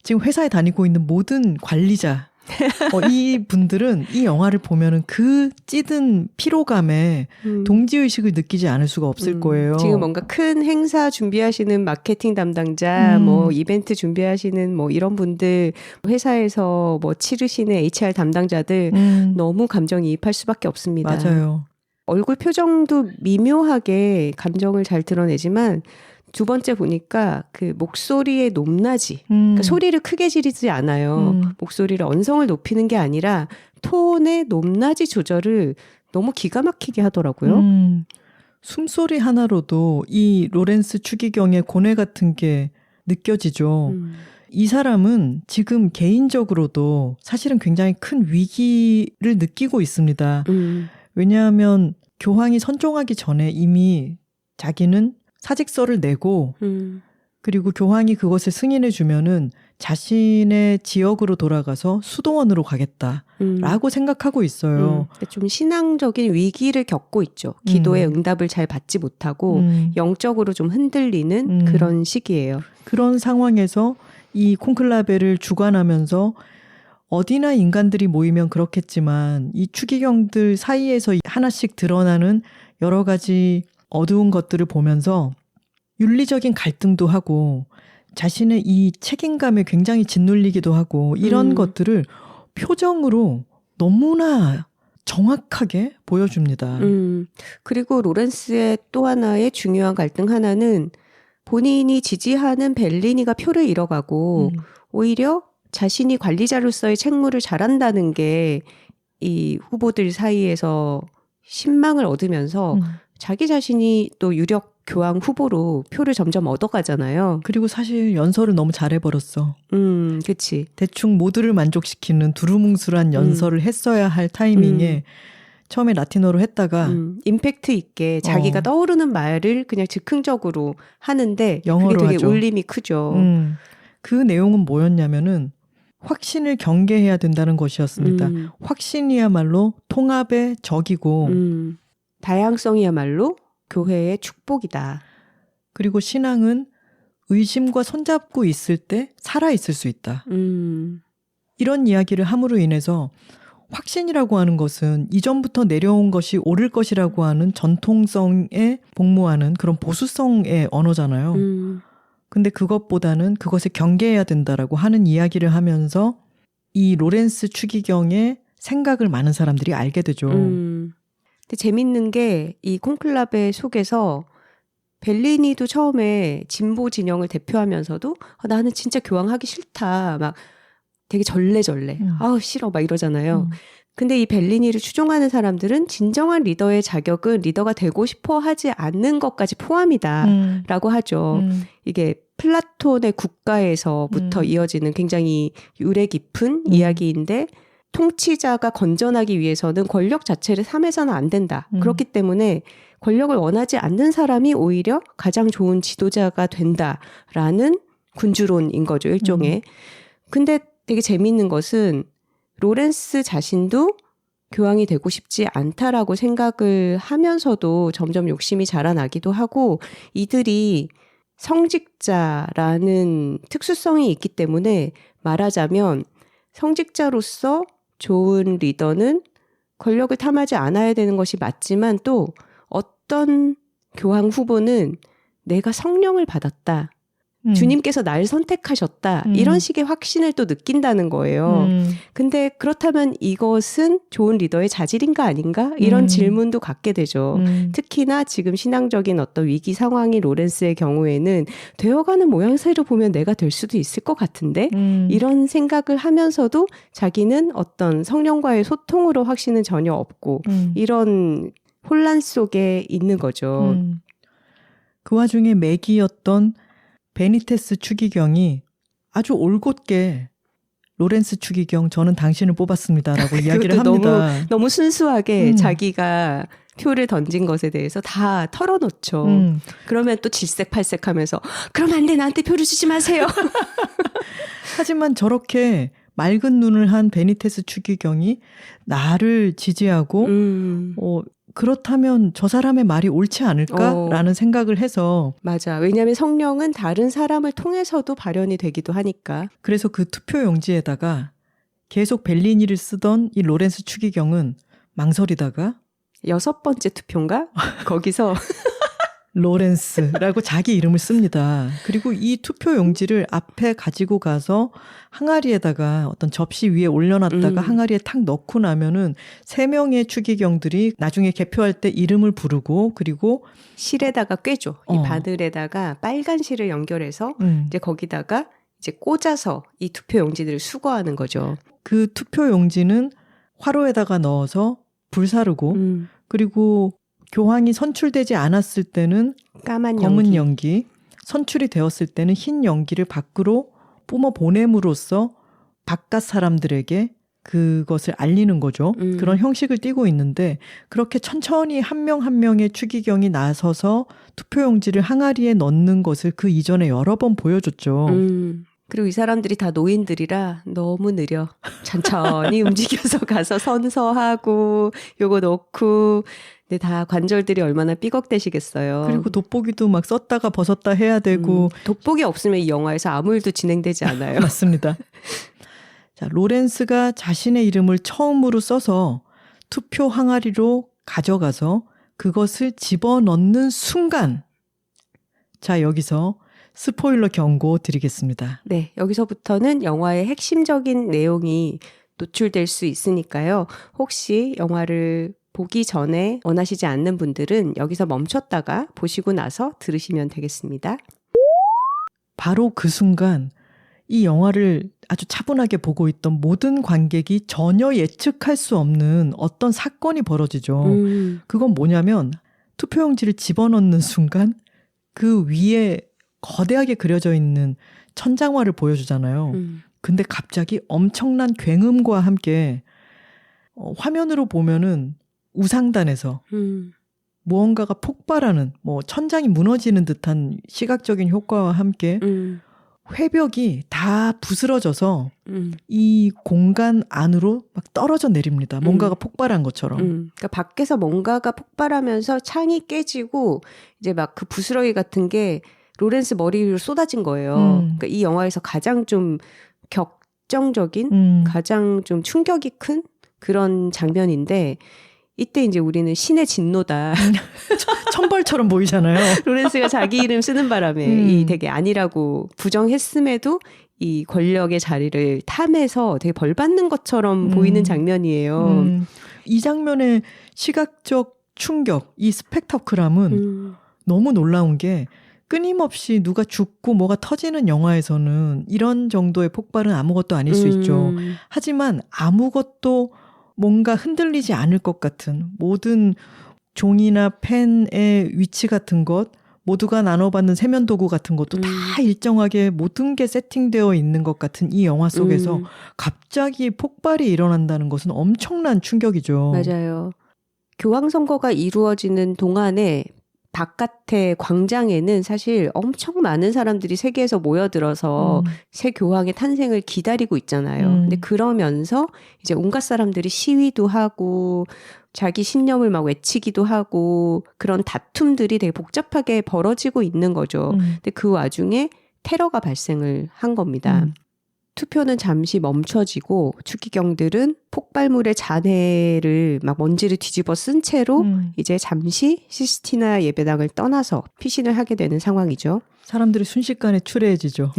지금 회사에 다니고 있는 모든 관리자 이 분들은 이 영화를 보면은 그 찌든 피로감에 동지의식을 느끼지 않을 수가 없을 거예요. 지금 뭔가 큰 행사 준비하시는 마케팅 담당자, 뭐 이벤트 준비하시는 뭐 이런 분들, 회사에서 뭐 치르시는 HR 담당자들 너무 감정이입할 수밖에 없습니다. 맞아요. 얼굴 표정도 미묘하게 감정을 잘 드러내지만 두 번째 보니까 그 목소리의 높낮이, 그러니까 소리를 크게 지르지 않아요. 목소리를 언성을 높이는 게 아니라 톤의 높낮이 조절을 너무 기가 막히게 하더라고요. 숨소리 하나로도 이 로렌스 추기경의 고뇌 같은 게 느껴지죠. 이 사람은 지금 개인적으로도 사실은 굉장히 큰 위기를 느끼고 있습니다. 왜냐하면 교황이 선종하기 전에 이미 자기는 사직서를 내고 그리고 교황이 그것을 승인해 주면은 자신의 지역으로 돌아가서 수도원으로 가겠다라고 생각하고 있어요. 좀 신앙적인 위기를 겪고 있죠. 기도의 응답을 잘 받지 못하고 영적으로 좀 흔들리는 그런 시기예요. 그런 상황에서 이 콘클라베를 주관하면서 어디나 인간들이 모이면 그렇겠지만 이 추기경들 사이에서 하나씩 드러나는 여러 가지 어두운 것들을 보면서 윤리적인 갈등도 하고 자신의 이 책임감에 굉장히 짓눌리기도 하고 이런 것들을 표정으로 너무나 정확하게 보여줍니다. 그리고 로렌스의 또 하나의 중요한 갈등 하나는 본인이 지지하는 벨리니가 표를 잃어가고 오히려 자신이 관리자로서의 책무를 잘한다는 게 이 후보들 사이에서 신망을 얻으면서 자기 자신이 또 유력 교황 후보로 표를 점점 얻어가잖아요. 그리고 사실 연설을 너무 잘해버렸어. 그치. 대충 모두를 만족시키는 두루뭉술한 연설을 했어야 할 타이밍에 처음에 라틴어로 했다가 임팩트 있게 자기가 떠오르는 말을 그냥 즉흥적으로 하는데 영어로 그게 되게 하죠. 울림이 크죠. 그 내용은 뭐였냐면은 확신을 경계해야 된다는 것이었습니다. 확신이야말로 통합의 적이고 다양성이야말로 교회의 축복이다. 그리고 신앙은 의심과 손잡고 있을 때 살아있을 수 있다. 이런 이야기를 함으로 인해서 확신이라고 하는 것은 이전부터 내려온 것이 옳을 것이라고 하는 전통성에 복무하는 그런 보수성의 언어잖아요. 근데 그것보다는 그것을 경계해야 된다라고 하는 이야기를 하면서 이 로렌스 추기경의 생각을 많은 사람들이 알게 되죠. 근데 재밌는 게 이 콘클라베 속에서 벨리니도 처음에 진보 진영을 대표하면서도 나는 진짜 교황하기 싫다. 막 되게 절레절레. 아우 싫어 막 이러잖아요. 근데 이 벨리니를 추종하는 사람들은 진정한 리더의 자격은 리더가 되고 싶어 하지 않는 것까지 포함이다 라고 하죠. 이게 플라톤의 국가에서부터 이어지는 굉장히 유래 깊은 이야기인데 통치자가 건전하기 위해서는 권력 자체를 삼해서는 안 된다. 그렇기 때문에 권력을 원하지 않는 사람이 오히려 가장 좋은 지도자가 된다라는 군주론인 거죠, 일종의. 근데 되게 재미있는 것은 로렌스 자신도 교황이 되고 싶지 않다라고 생각을 하면서도 점점 욕심이 자라나기도 하고 이들이 성직자라는 특수성이 있기 때문에 말하자면 성직자로서 좋은 리더는 권력을 탐하지 않아야 되는 것이 맞지만 또 어떤 교황 후보는 내가 성령을 받았다. 주님께서 날 선택하셨다. 이런 식의 확신을 또 느낀다는 거예요. 근데 그렇다면 이것은 좋은 리더의 자질인가 아닌가? 이런 질문도 갖게 되죠. 특히나 지금 신앙적인 어떤 위기 상황인 로렌스의 경우에는 되어가는 모양새로 보면 내가 될 수도 있을 것 같은데 이런 생각을 하면서도 자기는 어떤 성령과의 소통으로 확신은 전혀 없고 이런 혼란 속에 있는 거죠. 그 와중에 맥이었던 베니테스 추기경이 아주 올곧게 로렌스 추기경 저는 당신을 뽑았습니다라고 이야기를 합니다. 너무 순수하게 자기가 표를 던진 것에 대해서 다 털어놓죠. 그러면 또 질색팔색하면서 그럼 안 돼 나한테 표를 주지 마세요. 하지만 저렇게 맑은 눈을 한 베니테스 추기경이 나를 지지하고 그렇다면 저 사람의 말이 옳지 않을까라는 생각을 해서 맞아. 왜냐하면 성령은 다른 사람을 통해서도 발현이 되기도 하니까. 그래서 그 투표 용지에다가 계속 벨리니를 쓰던 이 로렌스 추기경은 망설이다가 6번째 투표인가? 거기서 로렌스라고 자기 이름을 씁니다. 그리고 이 투표 용지를 앞에 가지고 가서 항아리에다가 어떤 접시 위에 올려놨다가 항아리에 탁 넣고 나면은 3명의 추기경들이 나중에 개표할 때 이름을 부르고 그리고 실에다가 꿰죠. 이 바늘에다가 빨간 실을 연결해서 이제 거기다가 이제 꽂아서 이 투표 용지들을 수거하는 거죠. 그 투표 용지는 화로에다가 넣어서 불사르고 그리고 교황이 선출되지 않았을 때는 까만 검은 연기, 선출이 되었을 때는 흰 연기를 밖으로 뿜어 보냄으로써 바깥 사람들에게 그것을 알리는 거죠. 그런 형식을 띠고 있는데 그렇게 천천히 한 명 한 명의 추기경이 나서서 투표용지를 항아리에 넣는 것을 그 이전에 여러 번 보여줬죠. 그리고 이 사람들이 다 노인들이라 너무 느려. 천천히 움직여서 가서 선서하고 요거 넣고 근데 다 관절들이 얼마나 삐걱대시겠어요. 그리고 돋보기도 막 썼다가 벗었다 해야 되고 돋보기 없으면 이 영화에서 아무 일도 진행되지 않아요. 맞습니다. 자, 로렌스가 자신의 이름을 처음으로 써서 투표 항아리로 가져가서 그것을 집어넣는 순간 자 여기서 스포일러 경고 드리겠습니다. 네, 여기서부터는 영화의 핵심적인 내용이 노출될 수 있으니까요. 혹시 영화를 보기 전에 원하시지 않는 분들은 여기서 멈췄다가 보시고 나서 들으시면 되겠습니다. 바로 그 순간 이 영화를 아주 차분하게 보고 있던 모든 관객이 전혀 예측할 수 없는 어떤 사건이 벌어지죠. 그건 뭐냐면 투표용지를 집어넣는 순간 그 위에 거대하게 그려져 있는 천장화를 보여주잖아요. 근데 갑자기 엄청난 굉음과 함께 화면으로 보면은 우상단에서 무언가가 폭발하는 천장이 무너지는 듯한 시각적인 효과와 함께 회벽이 다 부스러져서 이 공간 안으로 막 떨어져 내립니다. 뭔가가 폭발한 것처럼. 그러니까 밖에서 뭔가가 폭발하면서 창이 깨지고 이제 막 그 부스러기 같은 게 로렌스 머리 위로 쏟아진 거예요. 그러니까 이 영화에서 가장 좀 격정적인, 가장 좀 충격이 큰 그런 장면인데 이때 이제 우리는 신의 진노다. 천벌처럼 보이잖아요. 로렌스가 자기 이름 쓰는 바람에 이 되게 아니라고 부정했음에도 이 권력의 자리를 탐해서 되게 벌받는 것처럼 보이는 장면이에요. 이 장면의 시각적 충격, 이 스펙터클함은 너무 놀라운 게 끊임없이 누가 죽고 뭐가 터지는 영화에서는 이런 정도의 폭발은 아무것도 아닐 수 있죠. 하지만 아무것도 뭔가 흔들리지 않을 것 같은 모든 종이나 펜의 위치 같은 것, 모두가 나눠받는 세면도구 같은 것도 다 일정하게 모든 게 세팅되어 있는 것 같은 이 영화 속에서 갑자기 폭발이 일어난다는 것은 엄청난 충격이죠. 맞아요. 교황선거가 이루어지는 동안에 바깥의 광장에는 사실 엄청 많은 사람들이 세계에서 모여들어서 새 교황의 탄생을 기다리고 있잖아요. 근데 그러면서 이제 온갖 사람들이 시위도 하고 자기 신념을 막 외치기도 하고 그런 다툼들이 되게 복잡하게 벌어지고 있는 거죠. 근데 그 와중에 테러가 발생을 한 겁니다. 투표는 잠시 멈춰지고 추기경들은 폭발물의 잔해를 막 먼지를 뒤집어 쓴 채로 이제 잠시 시스티나 예배당을 떠나서 피신을 하게 되는 상황이죠. 사람들이 순식간에 추레해지죠.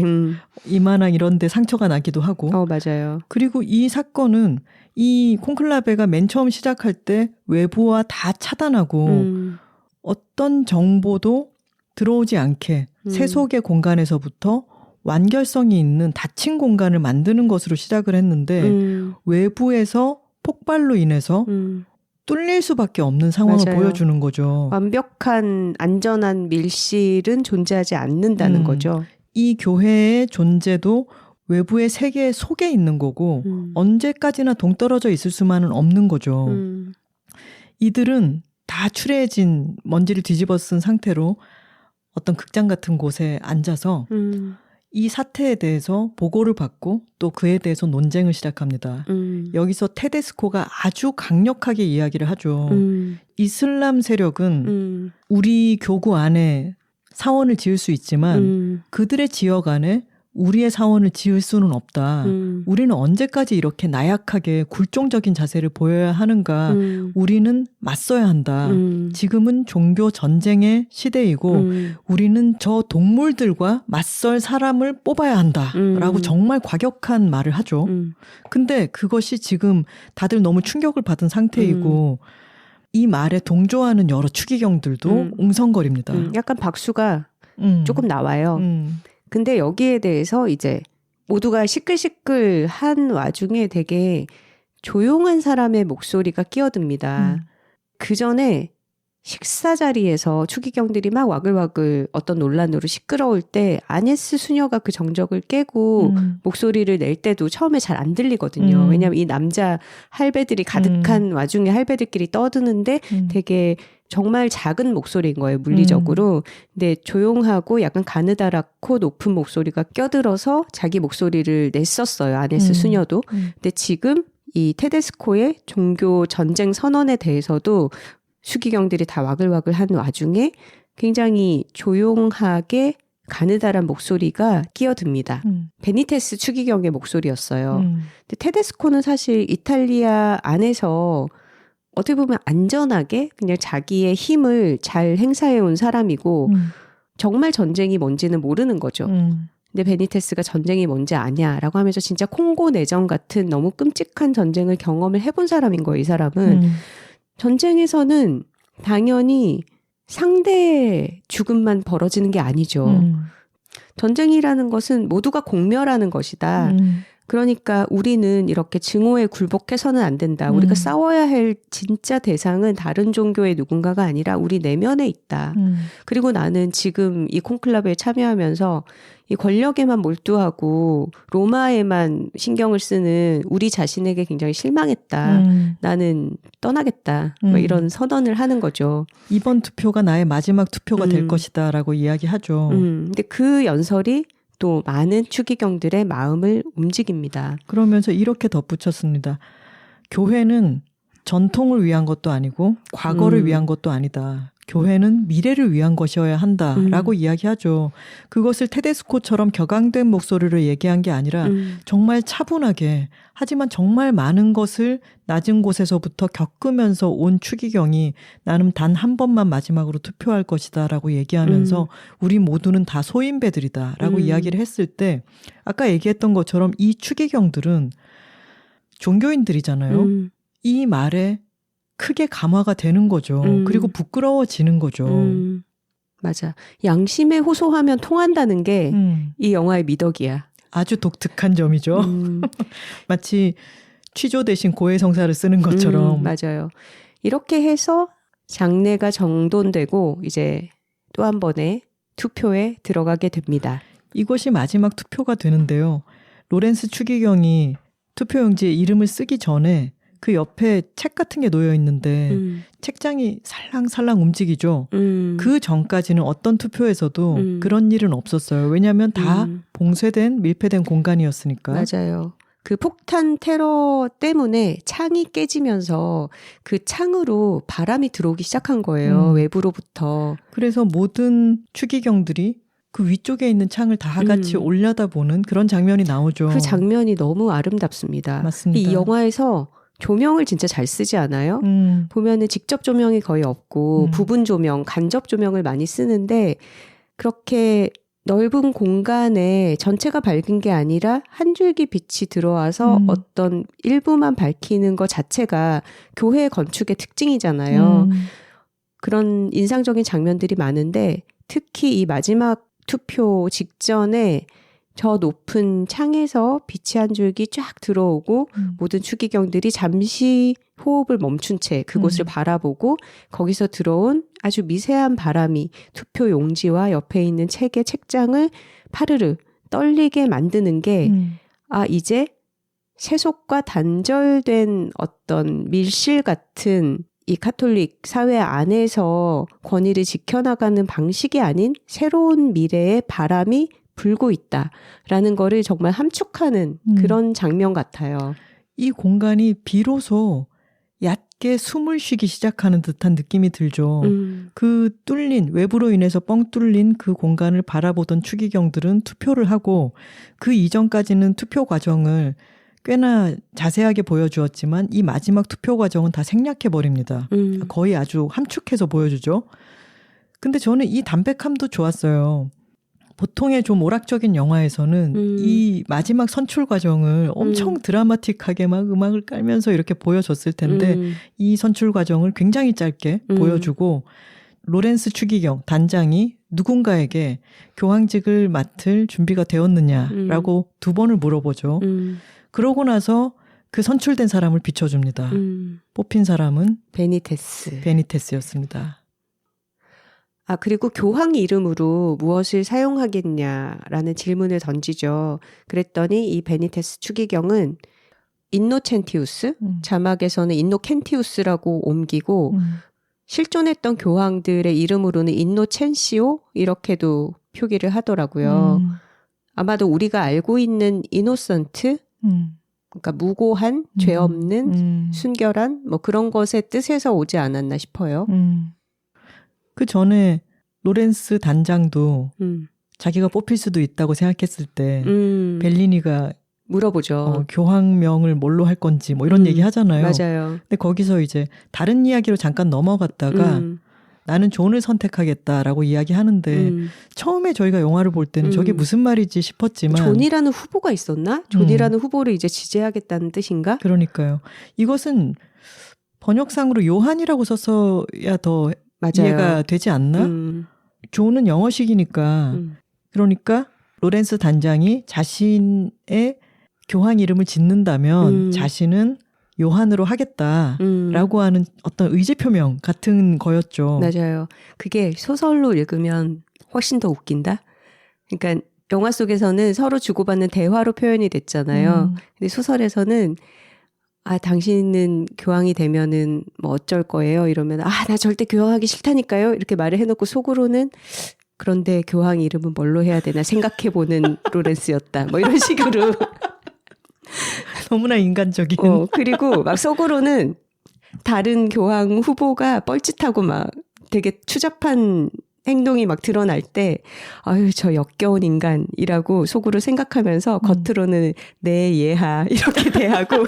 이마나 이런 데 상처가 나기도 하고. 맞아요. 그리고 이 사건은 이 콘클라베가 맨 처음 시작할 때 외부와 다 차단하고 어떤 정보도 들어오지 않게 세속의 공간에서부터 완결성이 있는 닫힌 공간을 만드는 것으로 시작을 했는데 외부에서 폭발로 인해서 뚫릴 수밖에 없는 상황을 맞아요. 보여주는 거죠. 완벽한 안전한 밀실은 존재하지 않는다는 거죠. 이 교회의 존재도 외부의 세계 속에 있는 거고 언제까지나 동떨어져 있을 수만은 없는 거죠. 이들은 다 추레해진 먼지를 뒤집어 쓴 상태로 어떤 극장 같은 곳에 앉아서 이 사태에 대해서 보고를 받고 또 그에 대해서 논쟁을 시작합니다. 여기서 테데스코가 아주 강력하게 이야기를 하죠. 이슬람 세력은 우리 교구 안에 사원을 지을 수 있지만 그들의 지역 안에 우리의 사원을 지을 수는 없다. 우리는 언제까지 이렇게 나약하게 굴종적인 자세를 보여야 하는가. 우리는 맞서야 한다. 지금은 종교 전쟁의 시대이고 우리는 저 동물들과 맞설 사람을 뽑아야 한다. 라고 정말 과격한 말을 하죠. 근데 그것이 지금 다들 너무 충격을 받은 상태이고 이 말에 동조하는 여러 추기경들도 웅성거립니다. 약간 박수가 조금 나와요. 근데 여기에 대해서 이제 모두가 시끌시끌한 와중에 되게 조용한 사람의 목소리가 끼어듭니다. 그 전에 식사 자리에서 추기경들이 막 와글와글 어떤 논란으로 시끄러울 때 아네스 수녀가 그 정적을 깨고 목소리를 낼 때도 처음에 잘 안 들리거든요. 왜냐하면 이 남자 할배들이 가득한 와중에 할배들끼리 떠드는데 되게 정말 작은 목소리인 거예요, 물리적으로. 근데 조용하고 약간 가느다랗고 높은 목소리가 껴들어서 자기 목소리를 냈었어요, 아네스 수녀도. 근데 지금 이 테데스코의 종교 전쟁 선언에 대해서도 추기경들이 다 와글와글 한 와중에 굉장히 조용하게 가느다란 목소리가 끼어듭니다. 베니테스 추기경의 목소리였어요. 근데 테데스코는 사실 이탈리아 안에서 어떻게 보면 안전하게 그냥 자기의 힘을 잘 행사해 온 사람이고 정말 전쟁이 뭔지는 모르는 거죠. 근데 베니테스가 전쟁이 뭔지 아냐라고 하면서 진짜 콩고 내전 같은 너무 끔찍한 전쟁을 경험을 해본 사람인 거예요. 이 사람은. 전쟁에서는 당연히 상대의 죽음만 벌어지는 게 아니죠. 전쟁이라는 것은 모두가 공멸하는 것이다. 그러니까 우리는 이렇게 증오에 굴복해서는 안 된다. 우리가 싸워야 할 진짜 대상은 다른 종교의 누군가가 아니라 우리 내면에 있다. 그리고 나는 지금 이 콘클라베에 참여하면서 이 권력에만 몰두하고 로마에만 신경을 쓰는 우리 자신에게 굉장히 실망했다. 나는 떠나겠다. 뭐 이런 선언을 하는 거죠. 이번 투표가 나의 마지막 투표가 될 것이다라고 이야기하죠. 근데 그 연설이 또 많은 추기경들의 마음을 움직입니다. 그러면서 이렇게 덧붙였습니다. 교회는 전통을 위한 것도 아니고 과거를 위한 것도 아니다. 교회는 미래를 위한 것이어야 한다라고 이야기하죠. 그것을 테데스코처럼 격앙된 목소리로 얘기한 게 아니라 정말 차분하게 하지만 정말 많은 것을 낮은 곳에서부터 겪으면서 온 추기경이 나는 단 한 번만 마지막으로 투표할 것이다 라고 얘기하면서 우리 모두는 다 소인배들이다 라고 이야기를 했을 때 아까 얘기했던 것처럼 이 추기경들은 종교인들이잖아요. 이 말에 크게 감화가 되는 거죠. 그리고 부끄러워지는 거죠. 맞아. 양심에 호소하면 통한다는 게 이 영화의 미덕이야. 아주 독특한 점이죠. 마치 취조 대신 고해성사를 쓰는 것처럼. 맞아요. 이렇게 해서 장례가 정돈되고 이제 또 한 번의 투표에 들어가게 됩니다. 이것이 마지막 투표가 되는데요. 로렌스 추기경이 투표용지에 이름을 쓰기 전에 그 옆에 책 같은 게 놓여 있는데 책장이 살랑살랑 움직이죠. 그 전까지는 어떤 투표에서도 그런 일은 없었어요. 왜냐하면 다 봉쇄된 밀폐된 공간이었으니까. 맞아요. 그 폭탄 테러 때문에 창이 깨지면서 그 창으로 바람이 들어오기 시작한 거예요. 외부로부터. 그래서 모든 추기경들이 그 위쪽에 있는 창을 다 같이 올려다보는 그런 장면이 나오죠. 그 장면이 너무 아름답습니다. 맞습니다. 이 영화에서 조명을 진짜 잘 쓰지 않아요? 보면은 직접 조명이 거의 없고 부분 조명, 간접 조명을 많이 쓰는데 그렇게 넓은 공간에 전체가 밝은 게 아니라 한 줄기 빛이 들어와서 어떤 일부만 밝히는 것 자체가 교회 건축의 특징이잖아요. 그런 인상적인 장면들이 많은데 특히 이 마지막 투표 직전에 저 높은 창에서 빛이 한 줄기 쫙 들어오고 모든 추기경들이 잠시 호흡을 멈춘 채 그곳을 바라보고 거기서 들어온 아주 미세한 바람이 투표 용지와 옆에 있는 책의 책장을 파르르 떨리게 만드는 게 이제 세속과 단절된 어떤 밀실 같은 이 카톨릭 사회 안에서 권위를 지켜나가는 방식이 아닌 새로운 미래의 바람이 불고 있다라는 거를 정말 함축하는 그런 장면 같아요. 이 공간이 비로소 얕게 숨을 쉬기 시작하는 듯한 느낌이 들죠. 그 뚫린 외부로 인해서 뻥 뚫린 그 공간을 바라보던 추기경들은 투표를 하고 그 이전까지는 투표 과정을 꽤나 자세하게 보여주었지만 이 마지막 투표 과정은 다 생략해버립니다. 거의 아주 함축해서 보여주죠. 근데 저는 이 담백함도 좋았어요. 보통의 좀 오락적인 영화에서는 이 마지막 선출 과정을 엄청 드라마틱하게 막 음악을 깔면서 이렇게 보여줬을 텐데 이 선출 과정을 굉장히 짧게 보여주고 로렌스 추기경 단장이 누군가에게 교황직을 맡을 준비가 되었느냐라고 두 번을 물어보죠. 그러고 나서 그 선출된 사람을 비춰줍니다. 뽑힌 사람은 베니테스였습니다. 그리고 교황 이름으로 무엇을 사용하겠냐라는 질문을 던지죠. 그랬더니 이 베니테스 추기경은 인노첸티우스, 자막에서는 인노켄티우스라고 옮기고 실존했던 교황들의 이름으로는 인노첸시오 이렇게도 표기를 하더라고요. 아마도 우리가 알고 있는 이노선트, 그러니까 무고한, 죄 없는, 순결한 뭐 그런 것의 뜻에서 오지 않았나 싶어요. 그 전에 로렌스 단장도 자기가 뽑힐 수도 있다고 생각했을 때 벨리니가 물어보죠. 교황명을 뭘로 할 건지 뭐 이런 얘기 하잖아요. 맞아요. 근데 거기서 이제 다른 이야기로 잠깐 넘어갔다가 나는 존을 선택하겠다라고 이야기하는데 처음에 저희가 영화를 볼 때는 저게 무슨 말이지 싶었지만 존이라는 후보가 있었나? 존이라는 후보를 이제 지지하겠다는 뜻인가? 그러니까요. 이것은 번역상으로 요한이라고 썼어야 더 맞아요. 이해가 되지 않나? 존은 영어식이니까 그러니까 로렌스 단장이 자신의 교황 이름을 짓는다면 자신은 요한으로 하겠다라고 하는 어떤 의지 표명 같은 거였죠. 맞아요. 그게 소설로 읽으면 훨씬 더 웃긴다. 그러니까 영화 속에서는 서로 주고받는 대화로 표현이 됐잖아요. 근데 소설에서는 당신은 교황이 되면은 뭐 어쩔 거예요? 이러면 나 절대 교황하기 싫다니까요. 이렇게 말을 해놓고 속으로는 그런데 교황 이름은 뭘로 해야 되나 생각해보는 로렌스였다. 뭐 이런 식으로. 너무나 인간적인. 그리고 막 속으로는 다른 교황 후보가 뻘짓하고 막 되게 추잡한 행동이 막 드러날 때 저 역겨운 인간이라고 속으로 생각하면서 겉으로는 네 예하 이렇게 대하고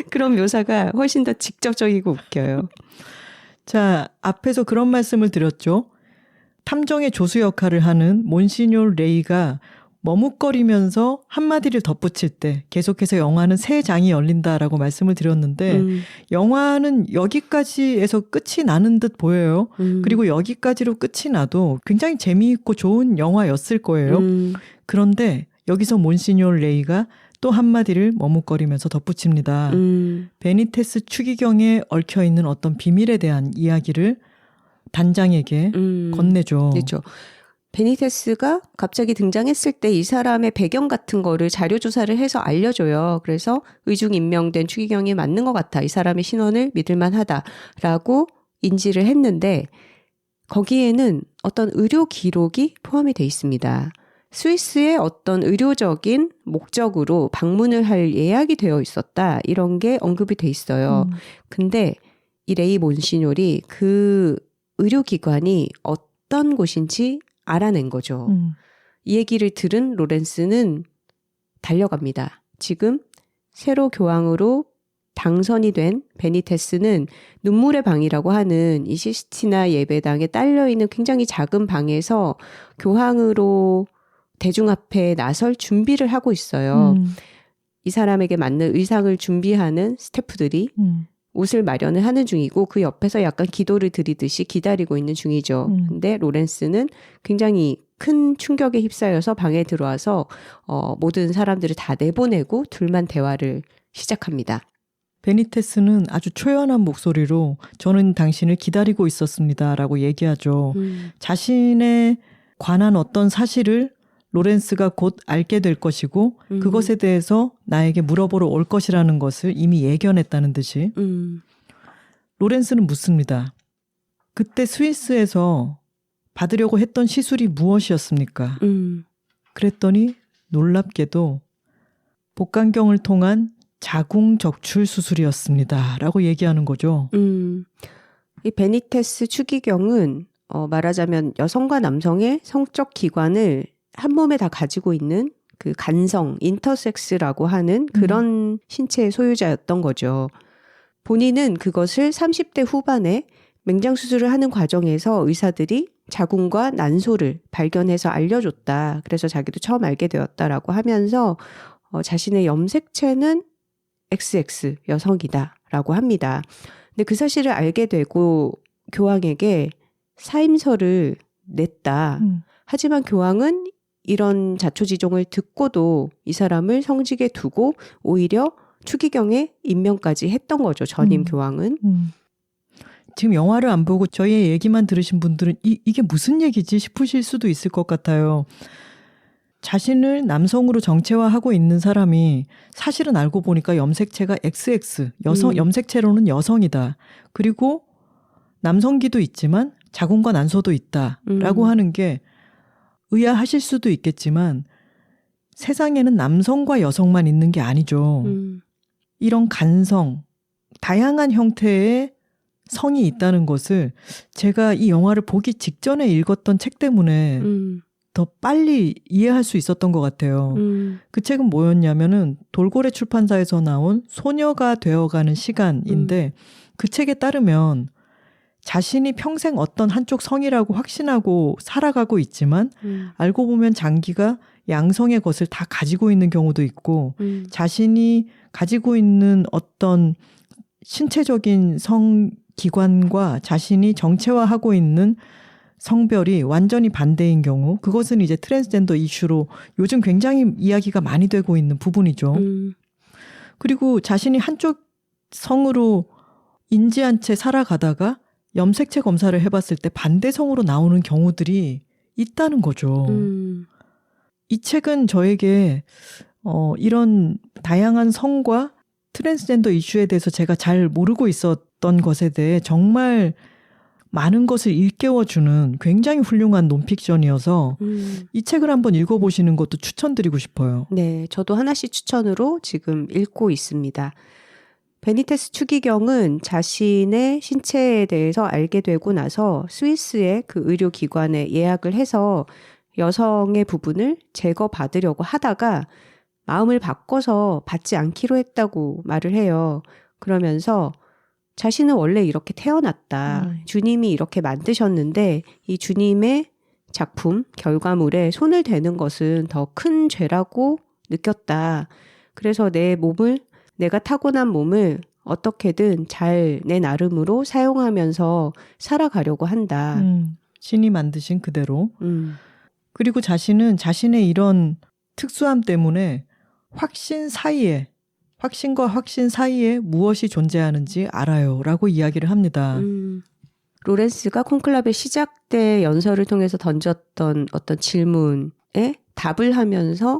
그런 묘사가 훨씬 더 직접적이고 웃겨요. 자, 앞에서 그런 말씀을 드렸죠. 탐정의 조수 역할을 하는 몬시뇨 레이가 머뭇거리면서 한마디를 덧붙일 때 계속해서 영화는 세 장이 열린다라고 말씀을 드렸는데 영화는 여기까지에서 끝이 나는 듯 보여요. 그리고 여기까지로 끝이 나도 굉장히 재미있고 좋은 영화였을 거예요. 그런데 여기서 몬시뇨 레이가 또 한마디를 머뭇거리면서 덧붙입니다. 베니테스 추기경에 얽혀있는 어떤 비밀에 대한 이야기를 단장에게 건네죠. 그렇죠. 베니테스가 갑자기 등장했을 때 이 사람의 배경 같은 거를 자료 조사를 해서 알려줘요. 그래서 의중 임명된 추기경이 맞는 것 같아. 이 사람의 신원을 믿을만 하다라고 인지를 했는데 거기에는 어떤 의료 기록이 포함이 돼 있습니다. 스위스의 어떤 의료적인 목적으로 방문을 할 예약이 되어 있었다. 이런 게 언급이 돼 있어요. 근데 이 레이 몬시뇰이 그 의료기관이 어떤 곳인지 알아낸 거죠. 이 얘기를 들은 로렌스는 달려갑니다. 지금 새로 교황으로 당선이 된 베니테스는 눈물의 방이라고 하는 이 시스티나 예배당에 딸려있는 굉장히 작은 방에서 교황으로 대중 앞에 나설 준비를 하고 있어요. 이 사람에게 맞는 의상을 준비하는 스태프들이 옷을 마련을 하는 중이고 그 옆에서 약간 기도를 드리듯이 기다리고 있는 중이죠. 근데 로렌스는 굉장히 큰 충격에 휩싸여서 방에 들어와서 모든 사람들을 다 내보내고 둘만 대화를 시작합니다. 베니테스는 아주 초연한 목소리로 저는 당신을 기다리고 있었습니다 라고 얘기하죠. 자신에 관한 어떤 사실을 로렌스가 곧 알게 될 것이고 그것에 대해서 나에게 물어보러 올 것이라는 것을 이미 예견했다는 듯이 로렌스는 묻습니다. 그때 스위스에서 받으려고 했던 시술이 무엇이었습니까? 그랬더니 놀랍게도 복강경을 통한 자궁적출 수술이었습니다 라고 얘기하는 거죠. 이 베니테스 추기경은 말하자면 여성과 남성의 성적 기관을 한 몸에 다 가지고 있는 그 간성, 인터섹스라고 하는 그런 신체의 소유자였던 거죠. 본인은 그것을 30대 후반에 맹장수술을 하는 과정에서 의사들이 자궁과 난소를 발견해서 알려줬다. 그래서 자기도 처음 알게 되었다라고 하면서 자신의 염색체는 XX 여성이다라고 합니다. 근데 그 사실을 알게 되고 교황에게 사임서를 냈다. 하지만 교황은 이런 자초지종을 듣고도 이 사람을 성직에 두고 오히려 추기경에 임명까지 했던 거죠. 전임 교황은. 지금 영화를 안 보고 저희의 얘기만 들으신 분들은 이게 무슨 얘기지 싶으실 수도 있을 것 같아요. 자신을 남성으로 정체화하고 있는 사람이 사실은 알고 보니까 염색체가 XX, 염색체로는 여성이다. 그리고 남성기도 있지만 자궁과 난소도 있다라고 하는 게 의아하실 수도 있겠지만 세상에는 남성과 여성만 있는 게 아니죠. 이런 간성, 다양한 형태의 성이 있다는 것을 제가 이 영화를 보기 직전에 읽었던 책 때문에 더 빨리 이해할 수 있었던 것 같아요. 그 책은 뭐였냐면은 돌고래 출판사에서 나온 소녀가 되어가는 시간인데 그 책에 따르면 자신이 평생 어떤 한쪽 성이라고 확신하고 살아가고 있지만 알고 보면 장기가 양성의 것을 다 가지고 있는 경우도 있고 자신이 가지고 있는 어떤 신체적인 성기관과 자신이 정체화하고 있는 성별이 완전히 반대인 경우 그것은 이제 트랜스젠더 이슈로 요즘 굉장히 이야기가 많이 되고 있는 부분이죠. 그리고 자신이 한쪽 성으로 인지한 채 살아가다가 염색체 검사를 해봤을 때 반대성으로 나오는 경우들이 있다는 거죠. 이 책은 저에게 이런 다양한 성과 트랜스젠더 이슈에 대해서 제가 잘 모르고 있었던 것에 대해 정말 많은 것을 일깨워주는 굉장히 훌륭한 논픽션이어서 이 책을 한번 읽어보시는 것도 추천드리고 싶어요. 네, 저도 하나씩 추천으로 지금 읽고 있습니다. 베니테스 추기경은 자신의 신체에 대해서 알게 되고 나서 스위스의 그 의료기관에 예약을 해서 여성의 부분을 제거받으려고 하다가 마음을 바꿔서 받지 않기로 했다고 말을 해요. 그러면서 자신은 원래 이렇게 태어났다. 주님이 이렇게 만드셨는데 이 주님의 작품, 결과물에 손을 대는 것은 더 큰 죄라고 느꼈다. 그래서 내가 타고난 몸을 어떻게든 잘 내 나름으로 사용하면서 살아가려고 한다. 신이 만드신 그대로. 그리고 자신은 자신의 이런 특수함 때문에 확신과 확신 사이에 무엇이 존재하는지 알아요 라고 이야기를 합니다. 로렌스가 콘클라베 시작 때 연설을 통해서 던졌던 어떤 질문에 답을 하면서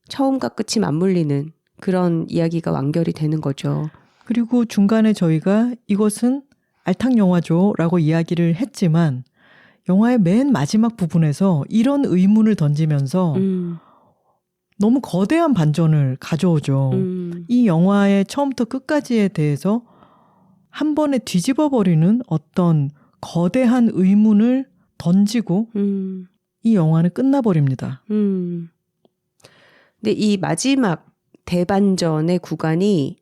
처음과 끝이 맞물리는 그런 이야기가 완결이 되는 거죠. 그리고 중간에 저희가 이것은 알탕 영화죠 라고 이야기를 했지만 영화의 맨 마지막 부분에서 이런 의문을 던지면서 너무 거대한 반전을 가져오죠. 이 영화의 처음부터 끝까지에 대해서 한 번에 뒤집어버리는 어떤 거대한 의문을 던지고 이 영화는 끝나버립니다. 근데 이 마지막 대반전의 구간이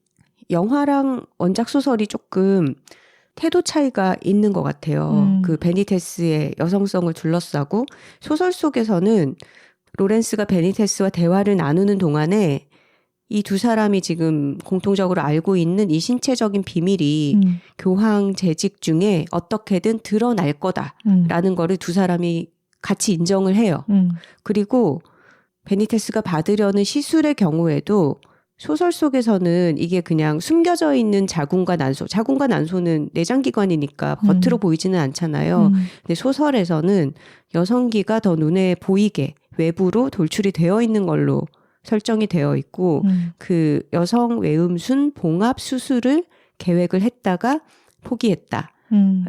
영화랑 원작 소설이 조금 태도 차이가 있는 것 같아요. 그 베니테스의 여성성을 둘러싸고 소설 속에서는 로렌스가 베니테스와 대화를 나누는 동안에 이 두 사람이 지금 공통적으로 알고 있는 이 신체적인 비밀이 교황 재직 중에 어떻게든 드러날 거다라는 거를 두 사람이 같이 인정을 해요. 그리고 베니테스가 받으려는 시술의 경우에도 소설 속에서는 이게 그냥 숨겨져 있는 자궁과 난소는 내장기관이니까 겉으로 보이지는 않잖아요. 근데 소설에서는 여성기가 더 눈에 보이게 외부로 돌출이 되어 있는 걸로 설정이 되어 있고 그 여성 외음순 봉합 수술을 계획을 했다가 포기했다.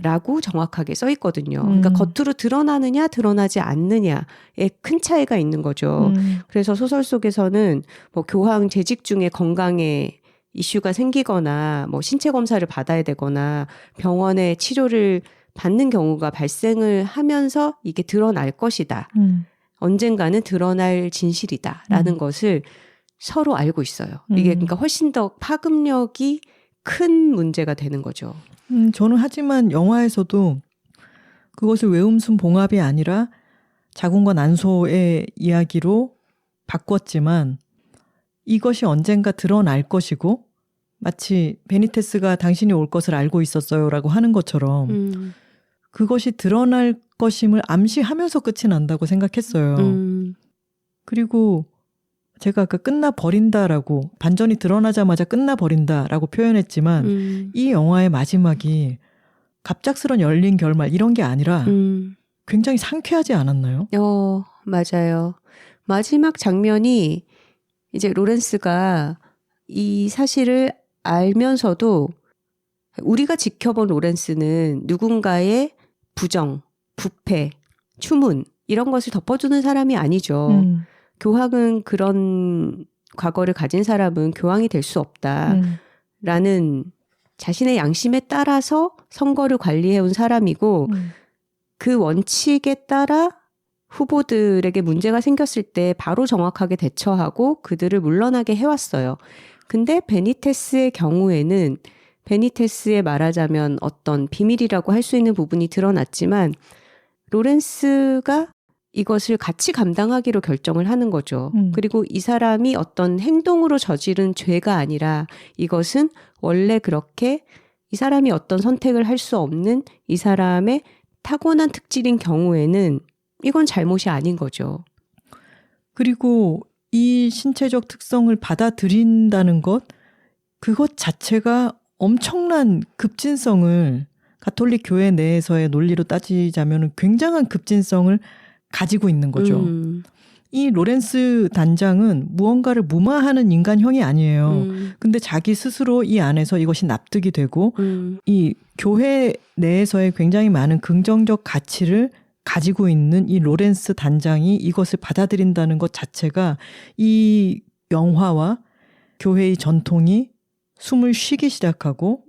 라고 정확하게 써 있거든요. 그러니까 겉으로 드러나느냐 드러나지 않느냐에 큰 차이가 있는 거죠. 그래서 소설 속에서는 뭐 교황 재직 중에 건강에 이슈가 생기거나 뭐 신체 검사를 받아야 되거나 병원에 치료를 받는 경우가 발생을 하면서 이게 드러날 것이다. 언젠가는 드러날 진실이다라는 것을 서로 알고 있어요. 이게 그러니까 훨씬 더 파급력이 큰 문제가 되는 거죠. 저는 하지만 영화에서도 그것을 외음순 봉합이 아니라 자궁과 난소의 이야기로 바꿨지만 이것이 언젠가 드러날 것이고 마치 베니테스가 당신이 올 것을 알고 있었어요라고 하는 것처럼 그것이 드러날 것임을 암시하면서 끝이 난다고 생각했어요. 그리고 제가 아까 끝나버린다라고 반전이 드러나자마자 끝나버린다라고 표현했지만 이 영화의 마지막이 갑작스런 열린 결말 이런 게 아니라 굉장히 상쾌하지 않았나요? 맞아요. 마지막 장면이 이제 로렌스가 이 사실을 알면서도 우리가 지켜본 로렌스는 누군가의 부정, 부패, 추문 이런 것을 덮어주는 사람이 아니죠. 교황은 그런 과거를 가진 사람은 교황이 될 수 없다라는 자신의 양심에 따라서 선거를 관리해온 사람이고 그 원칙에 따라 후보들에게 문제가 생겼을 때 바로 정확하게 대처하고 그들을 물러나게 해왔어요. 근데 베니테스의 경우에는 베니테스의 말하자면 어떤 비밀이라고 할 수 있는 부분이 드러났지만 로렌스가 이것을 같이 감당하기로 결정을 하는 거죠. 그리고 이 사람이 어떤 행동으로 저지른 죄가 아니라 이것은 원래 그렇게 이 사람이 어떤 선택을 할 수 없는 이 사람의 타고난 특질인 경우에는 이건 잘못이 아닌 거죠. 그리고 이 신체적 특성을 받아들인다는 것, 그것 자체가 엄청난 급진성을 가톨릭 교회 내에서의 논리로 따지자면 굉장한 급진성을 가지고 있는 거죠. 이 로렌스 단장은 무언가를 무마하는 인간형이 아니에요. 근데 자기 스스로 이 안에서 이것이 납득이 되고 이 교회 내에서의 굉장히 많은 긍정적 가치를 가지고 있는 이 로렌스 단장이 이것을 받아들인다는 것 자체가 이 영화와 교회의 전통이 숨을 쉬기 시작하고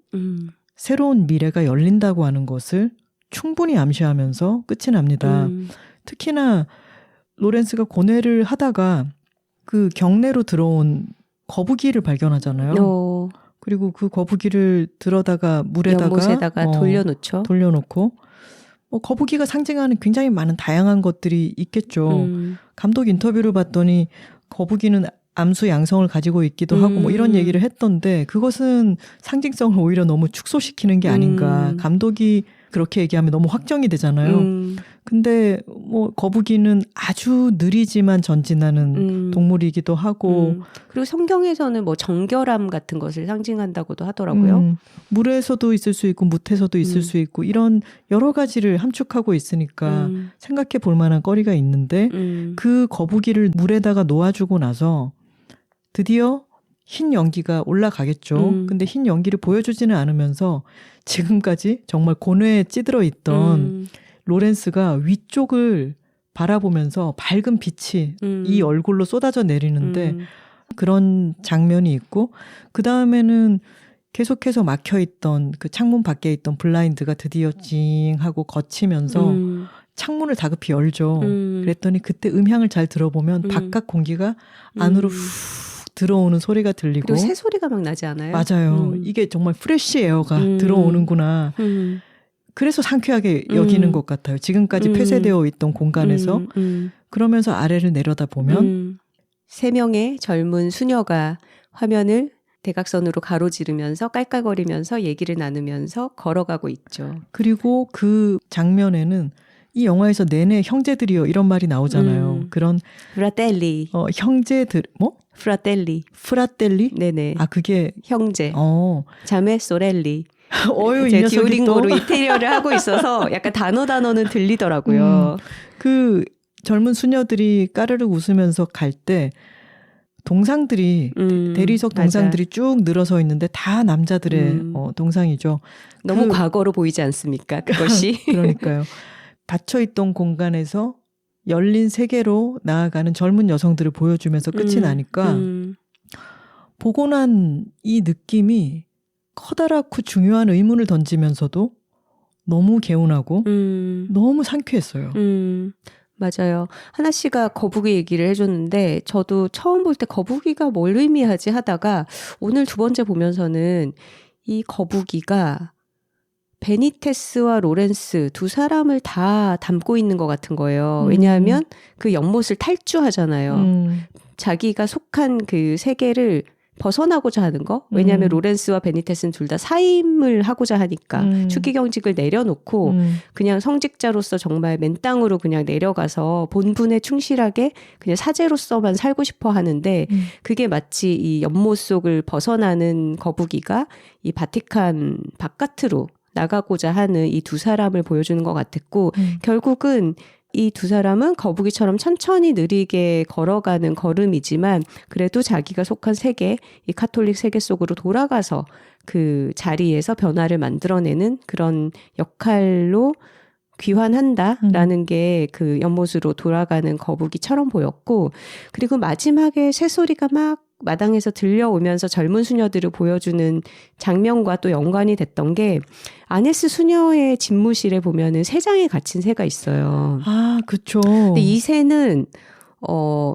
새로운 미래가 열린다고 하는 것을 충분히 암시하면서 끝이 납니다. 특히나 로렌스가 고뇌를 하다가 그 경내로 들어온 거북이를 발견하잖아요. 그리고 그 거북이를 들어다가 물에다가 연못에다가 돌려놓죠. 돌려놓고 거북이가 상징하는 굉장히 많은 다양한 것들이 있겠죠. 감독 인터뷰를 봤더니 거북이는 암수 양성을 가지고 있기도 하고 뭐 이런 얘기를 했던데 그것은 상징성을 오히려 너무 축소시키는 게 아닌가. 감독이 그렇게 얘기하면 너무 확정이 되잖아요. 근데 뭐 거북이는 아주 느리지만 전진하는 동물이기도 하고 그리고 성경에서는 뭐 정결함 같은 것을 상징한다고도 하더라고요. 물에서도 있을 수 있고 뭇에서도 있을 수 있고 이런 여러 가지를 함축하고 있으니까 생각해 볼 만한 거리가 있는데 그 거북이를 물에다가 놓아주고 나서 드디어 흰 연기가 올라가겠죠. 근데 흰 연기를 보여주지는 않으면서 지금까지 정말 고뇌에 찌들어 있던 로렌스가 위쪽을 바라보면서 밝은 빛이 이 얼굴로 쏟아져 내리는데 그런 장면이 있고 그 다음에는 계속해서 막혀있던 그 창문 밖에 있던 블라인드가 드디어 찡 하고 거치면서 창문을 다급히 열죠. 그랬더니 그때 음향을 잘 들어보면 바깥 공기가 안으로 후 들어오는 소리가 들리고 그리고 새 소리가 막 나지 않아요? 맞아요. 이게 정말 프레시 에어가 들어오는구나. 그래서 상쾌하게 여기는 것 같아요. 지금까지 폐쇄되어 있던 공간에서 그러면서 아래를 내려다보면 3명의 젊은 수녀가 화면을 대각선으로 가로지르면서 깔깔거리면서 얘기를 나누면서 걸어가고 있죠. 그리고 그 장면에는 이 영화에서 내내 형제들이요 이런 말이 나오잖아요. 그런 프라텔리. 형제들 뭐? 프라텔리? 네네. 아 그게 형제. 자매 소렐리. 어유 제가 듀오링고로 이태리어를 하고 있어서 약간 단어는 들리더라고요. 그 젊은 수녀들이 까르르 웃으면서 갈 때 동상들이 대리석 동상들이 맞아. 쭉 늘어서 있는데 다 남자들의 동상이죠. 너무 과거로 보이지 않습니까? 그것이. 그러니까요. 닫혀있던 공간에서 열린 세계로 나아가는 젊은 여성들을 보여주면서 끝이 나니까 보고 난 이 느낌이 커다랗고 중요한 의문을 던지면서도 너무 개운하고 너무 상쾌했어요. 맞아요. 하나 씨가 거북이 얘기를 해줬는데 저도 처음 볼 때 거북이가 뭘 의미하지 하다가 오늘 2번째 보면서는 이 거북이가 베니테스와 로렌스 두 사람을 다 담고 있는 것 같은 거예요. 왜냐하면 그 연못을 탈주하잖아요. 자기가 속한 그 세계를 벗어나고자 하는 거. 왜냐하면 로렌스와 베니테스는 둘 다 사임을 하고자 하니까 추기경직을 내려놓고 그냥 성직자로서 정말 맨 땅으로 그냥 내려가서 본분에 충실하게 그냥 사제로서만 살고 싶어 하는데 그게 마치 이 연못 속을 벗어나는 거북이가 이 바티칸 바깥으로 나가고자 하는 이 두 사람을 보여주는 것 같았고 결국은 이 두 사람은 거북이처럼 천천히 느리게 걸어가는 걸음이지만 그래도 자기가 속한 세계, 이 카톨릭 세계 속으로 돌아가서 그 자리에서 변화를 만들어내는 그런 역할로 귀환한다라는 게 그 연못으로 돌아가는 거북이처럼 보였고 그리고 마지막에 새소리가 막 마당에서 들려오면서 젊은 수녀들을 보여주는 장면과 또 연관이 됐던 게 아네스 수녀의 집무실에 보면은 새 장에 갇힌 새가 있어요. 아, 그쵸. 근데 이 새는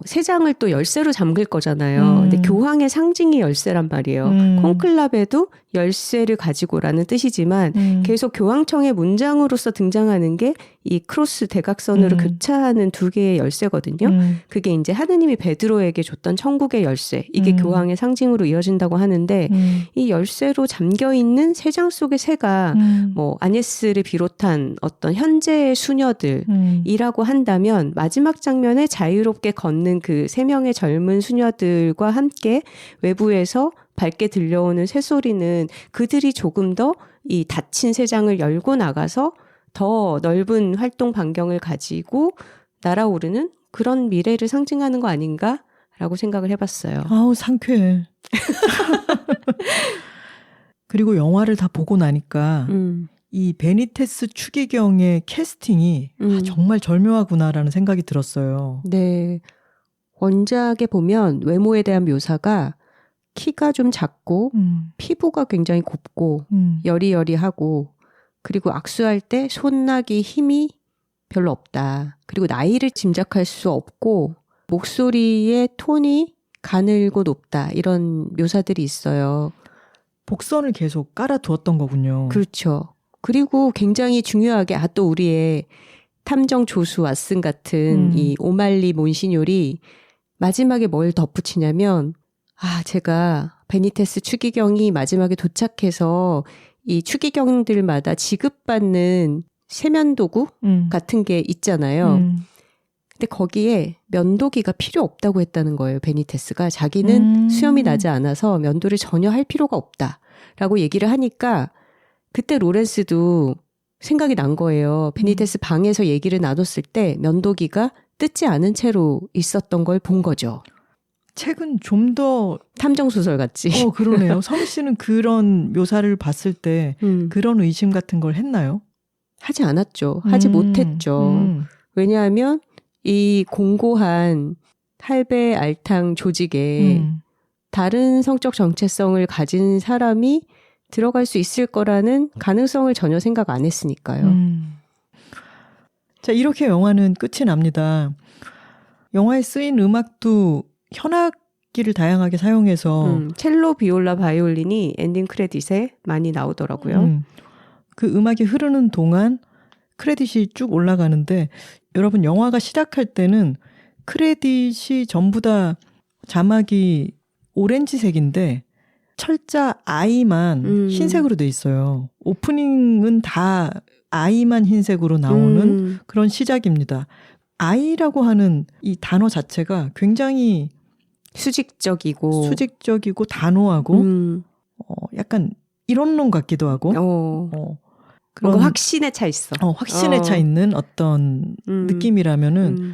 새 장을 또 열쇠로 잠글 거잖아요. 근데 교황의 상징이 열쇠란 말이에요. 콘클라베도 열쇠를 가지고라는 뜻이지만 계속 교황청의 문장으로서 등장하는 게 이 크로스 대각선으로 교차하는 두 개의 열쇠거든요. 그게 이제 하느님이 베드로에게 줬던 천국의 열쇠, 이게 교황의 상징으로 이어진다고 하는데 이 열쇠로 잠겨있는 세 장 속의 새가 뭐 아니에스를 비롯한 어떤 현재의 수녀들이라고 한다면 마지막 장면에 자유롭게 걷는 그 세 명의 젊은 수녀들과 함께 외부에서 밝게 들려오는 새소리는 그들이 조금 더 이 닫힌 세 장을 열고 나가서 더 넓은 활동 반경을 가지고 날아오르는 그런 미래를 상징하는 거 아닌가라고 생각을 해봤어요. 아우 상쾌해. 그리고 영화를 다 보고 나니까 이 베니테스 추기경의 캐스팅이 정말 절묘하구나라는 생각이 들었어요. 네. 원작에 보면 외모에 대한 묘사가 키가 좀 작고 피부가 굉장히 곱고 여리여리하고 그리고 악수할 때 손나기 힘이 별로 없다. 그리고 나이를 짐작할 수 없고 목소리의 톤이 가늘고 높다. 이런 묘사들이 있어요. 복선을 계속 깔아두었던 거군요. 그렇죠. 그리고 굉장히 중요하게 또 우리의 탐정 조수 왓슨 같은 이 오말리 몬시뇰이 마지막에 뭘 덧붙이냐면 제가 베니테스 추기경이 마지막에 도착해서 이 추기경들마다 지급받는 세면도구 같은 게 있잖아요. 근데 거기에 면도기가 필요 없다고 했다는 거예요. 베니테스가. 자기는 수염이 나지 않아서 면도를 전혀 할 필요가 없다라고 얘기를 하니까 그때 로렌스도 생각이 난 거예요. 베니테스 방에서 얘기를 나눴을 때 면도기가 뜯지 않은 채로 있었던 걸 본 거죠. 책은 좀 더 탐정소설 같지. 그러네요. 성 씨는 그런 묘사를 봤을 때 그런 의심 같은 걸 했나요? 하지 않았죠. 하지 못했죠. 왜냐하면 이 공고한 할배 알탕 조직에 다른 성적 정체성을 가진 사람이 들어갈 수 있을 거라는 가능성을 전혀 생각 안 했으니까요. 자, 이렇게 영화는 끝이 납니다. 영화에 쓰인 음악도 현악기를 다양하게 사용해서 첼로, 비올라, 바이올린이 엔딩 크레딧에 많이 나오더라고요. 그 음악이 흐르는 동안 크레딧이 쭉 올라가는데 여러분 영화가 시작할 때는 크레딧이 전부 다 자막이 오렌지색인데 철자 I만 흰색으로 돼 있어요. 오프닝은 다 I만 흰색으로 나오는 그런 시작입니다. I라고 하는 이 단어 자체가 굉장히 수직적이고 단호하고 약간 이론론 같기도 하고 그런 거 확신에 차 있어. 확신에 차 있는 어떤 느낌이라면은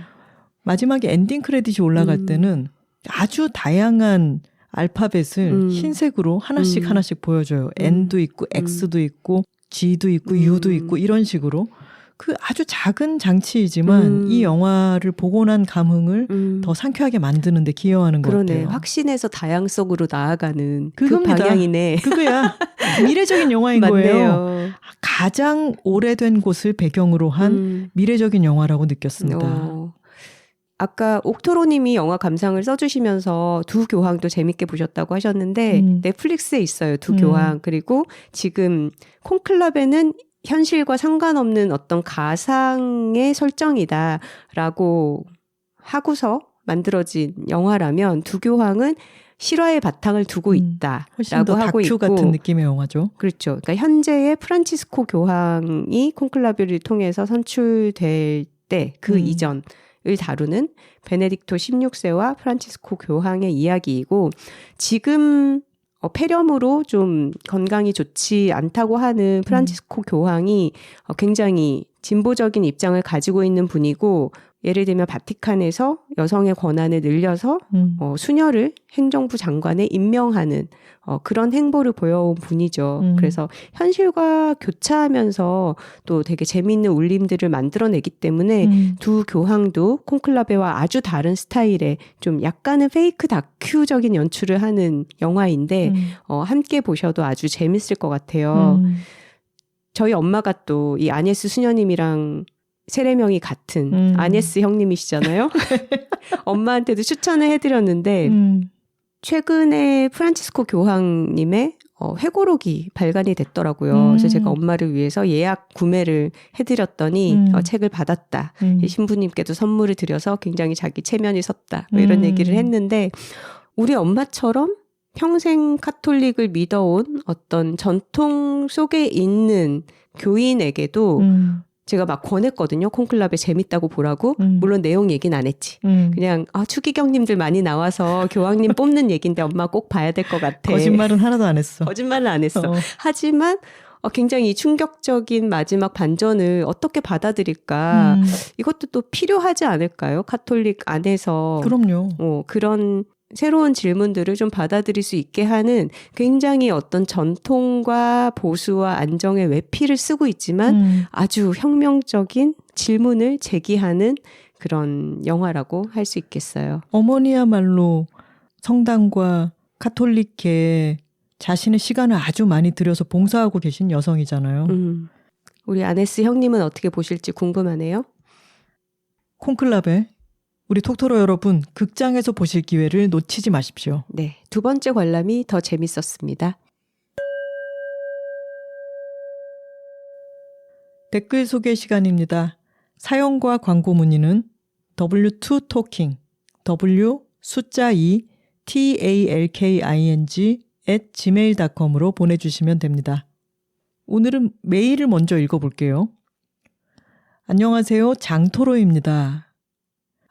마지막에 엔딩 크레딧이 올라갈 때는 아주 다양한 알파벳을 흰색으로 하나씩 보여줘요. N도 있고 X도 있고 G도 있고 U도 있고 이런 식으로 그 아주 작은 장치이지만 이 영화를 보고 난 감흥을 더 상쾌하게 만드는 데 기여하는 것 그러네. 같아요. 확신에서 다양성으로 나아가는 그겁니다. 그 방향이네. 그거야. 미래적인 영화인 거예요. 가장 오래된 곳을 배경으로 한 미래적인 영화라고 느꼈습니다. 아까 옥토로님이 영화 감상을 써주시면서 두 교황도 재밌게 보셨다고 하셨는데 넷플릭스에 있어요. 두 교황. 그리고 지금 콘클라베는 현실과 상관없는 어떤 가상의 설정이다라고 하고서 만들어진 영화라면 두 교황은 실화의 바탕을 두고 있다라고 하고 있고. 다큐 같은 느낌의 영화죠. 그렇죠. 그러니까 현재의 프란치스코 교황이 콘클라베를 통해서 선출될 때 그 이전을 다루는 베네딕토 16세와 프란치스코 교황의 이야기이고 지금 폐렴으로 좀 건강이 좋지 않다고 하는 프란치스코 교황이 굉장히 진보적인 입장을 가지고 있는 분이고 예를 들면 바티칸에서 여성의 권한을 늘려서 수녀를 행정부 장관에 임명하는 그런 행보를 보여온 분이죠. 그래서 현실과 교차하면서 또 되게 재미있는 울림들을 만들어내기 때문에 두 교황도 콘클라베와 아주 다른 스타일의 좀 약간은 페이크 다큐적인 연출을 하는 영화인데 함께 보셔도 아주 재밌을 것 같아요. 저희 엄마가 또 이 아니에스 수녀님이랑 세례명이 같은 아니에스 형님이시잖아요. 엄마한테도 추천을 해드렸는데 최근에 프란치스코 교황님의 회고록이 발간이 됐더라고요. 그래서 제가 엄마를 위해서 예약 구매를 해드렸더니 책을 받았다. 신부님께도 선물을 드려서 굉장히 자기 체면이 섰다. 뭐 이런 얘기를 했는데 우리 엄마처럼 평생 카톨릭을 믿어온 어떤 전통 속에 있는 교인에게도 제가 막 권했거든요. 콘클라베 재밌다고 보라고. 물론 내용 얘기는 안 했지. 그냥 추기경님들 많이 나와서 교황님 뽑는 얘기인데 엄마 꼭 봐야 될 것 같아. 거짓말은 하나도 안 했어. 거짓말은 안 했어. 하지만 굉장히 충격적인 마지막 반전을 어떻게 받아들일까. 이것도 또 필요하지 않을까요? 카톨릭 안에서. 그럼요. 그런 새로운 질문들을 좀 받아들일 수 있게 하는 굉장히 어떤 전통과 보수와 안정의 외피를 쓰고 있지만 아주 혁명적인 질문을 제기하는 그런 영화라고 할 수 있겠어요. 어머니야말로 성당과 카톨릭계에 자신의 시간을 아주 많이 들여서 봉사하고 계신 여성이잖아요. 우리 아네스 형님은 어떻게 보실지 궁금하네요. 콘클라베, 우리 톡토로 여러분, 극장에서 보실 기회를 놓치지 마십시오. 네, 두 번째 관람이 더 재밌었습니다. 댓글 소개 시간입니다. 사연과 광고 문의는 W2Talking, W 숫자 2 TALKING @gmail.com으로 보내주시면 됩니다. 오늘은 메일을 먼저 읽어볼게요. 안녕하세요. 장토로입니다.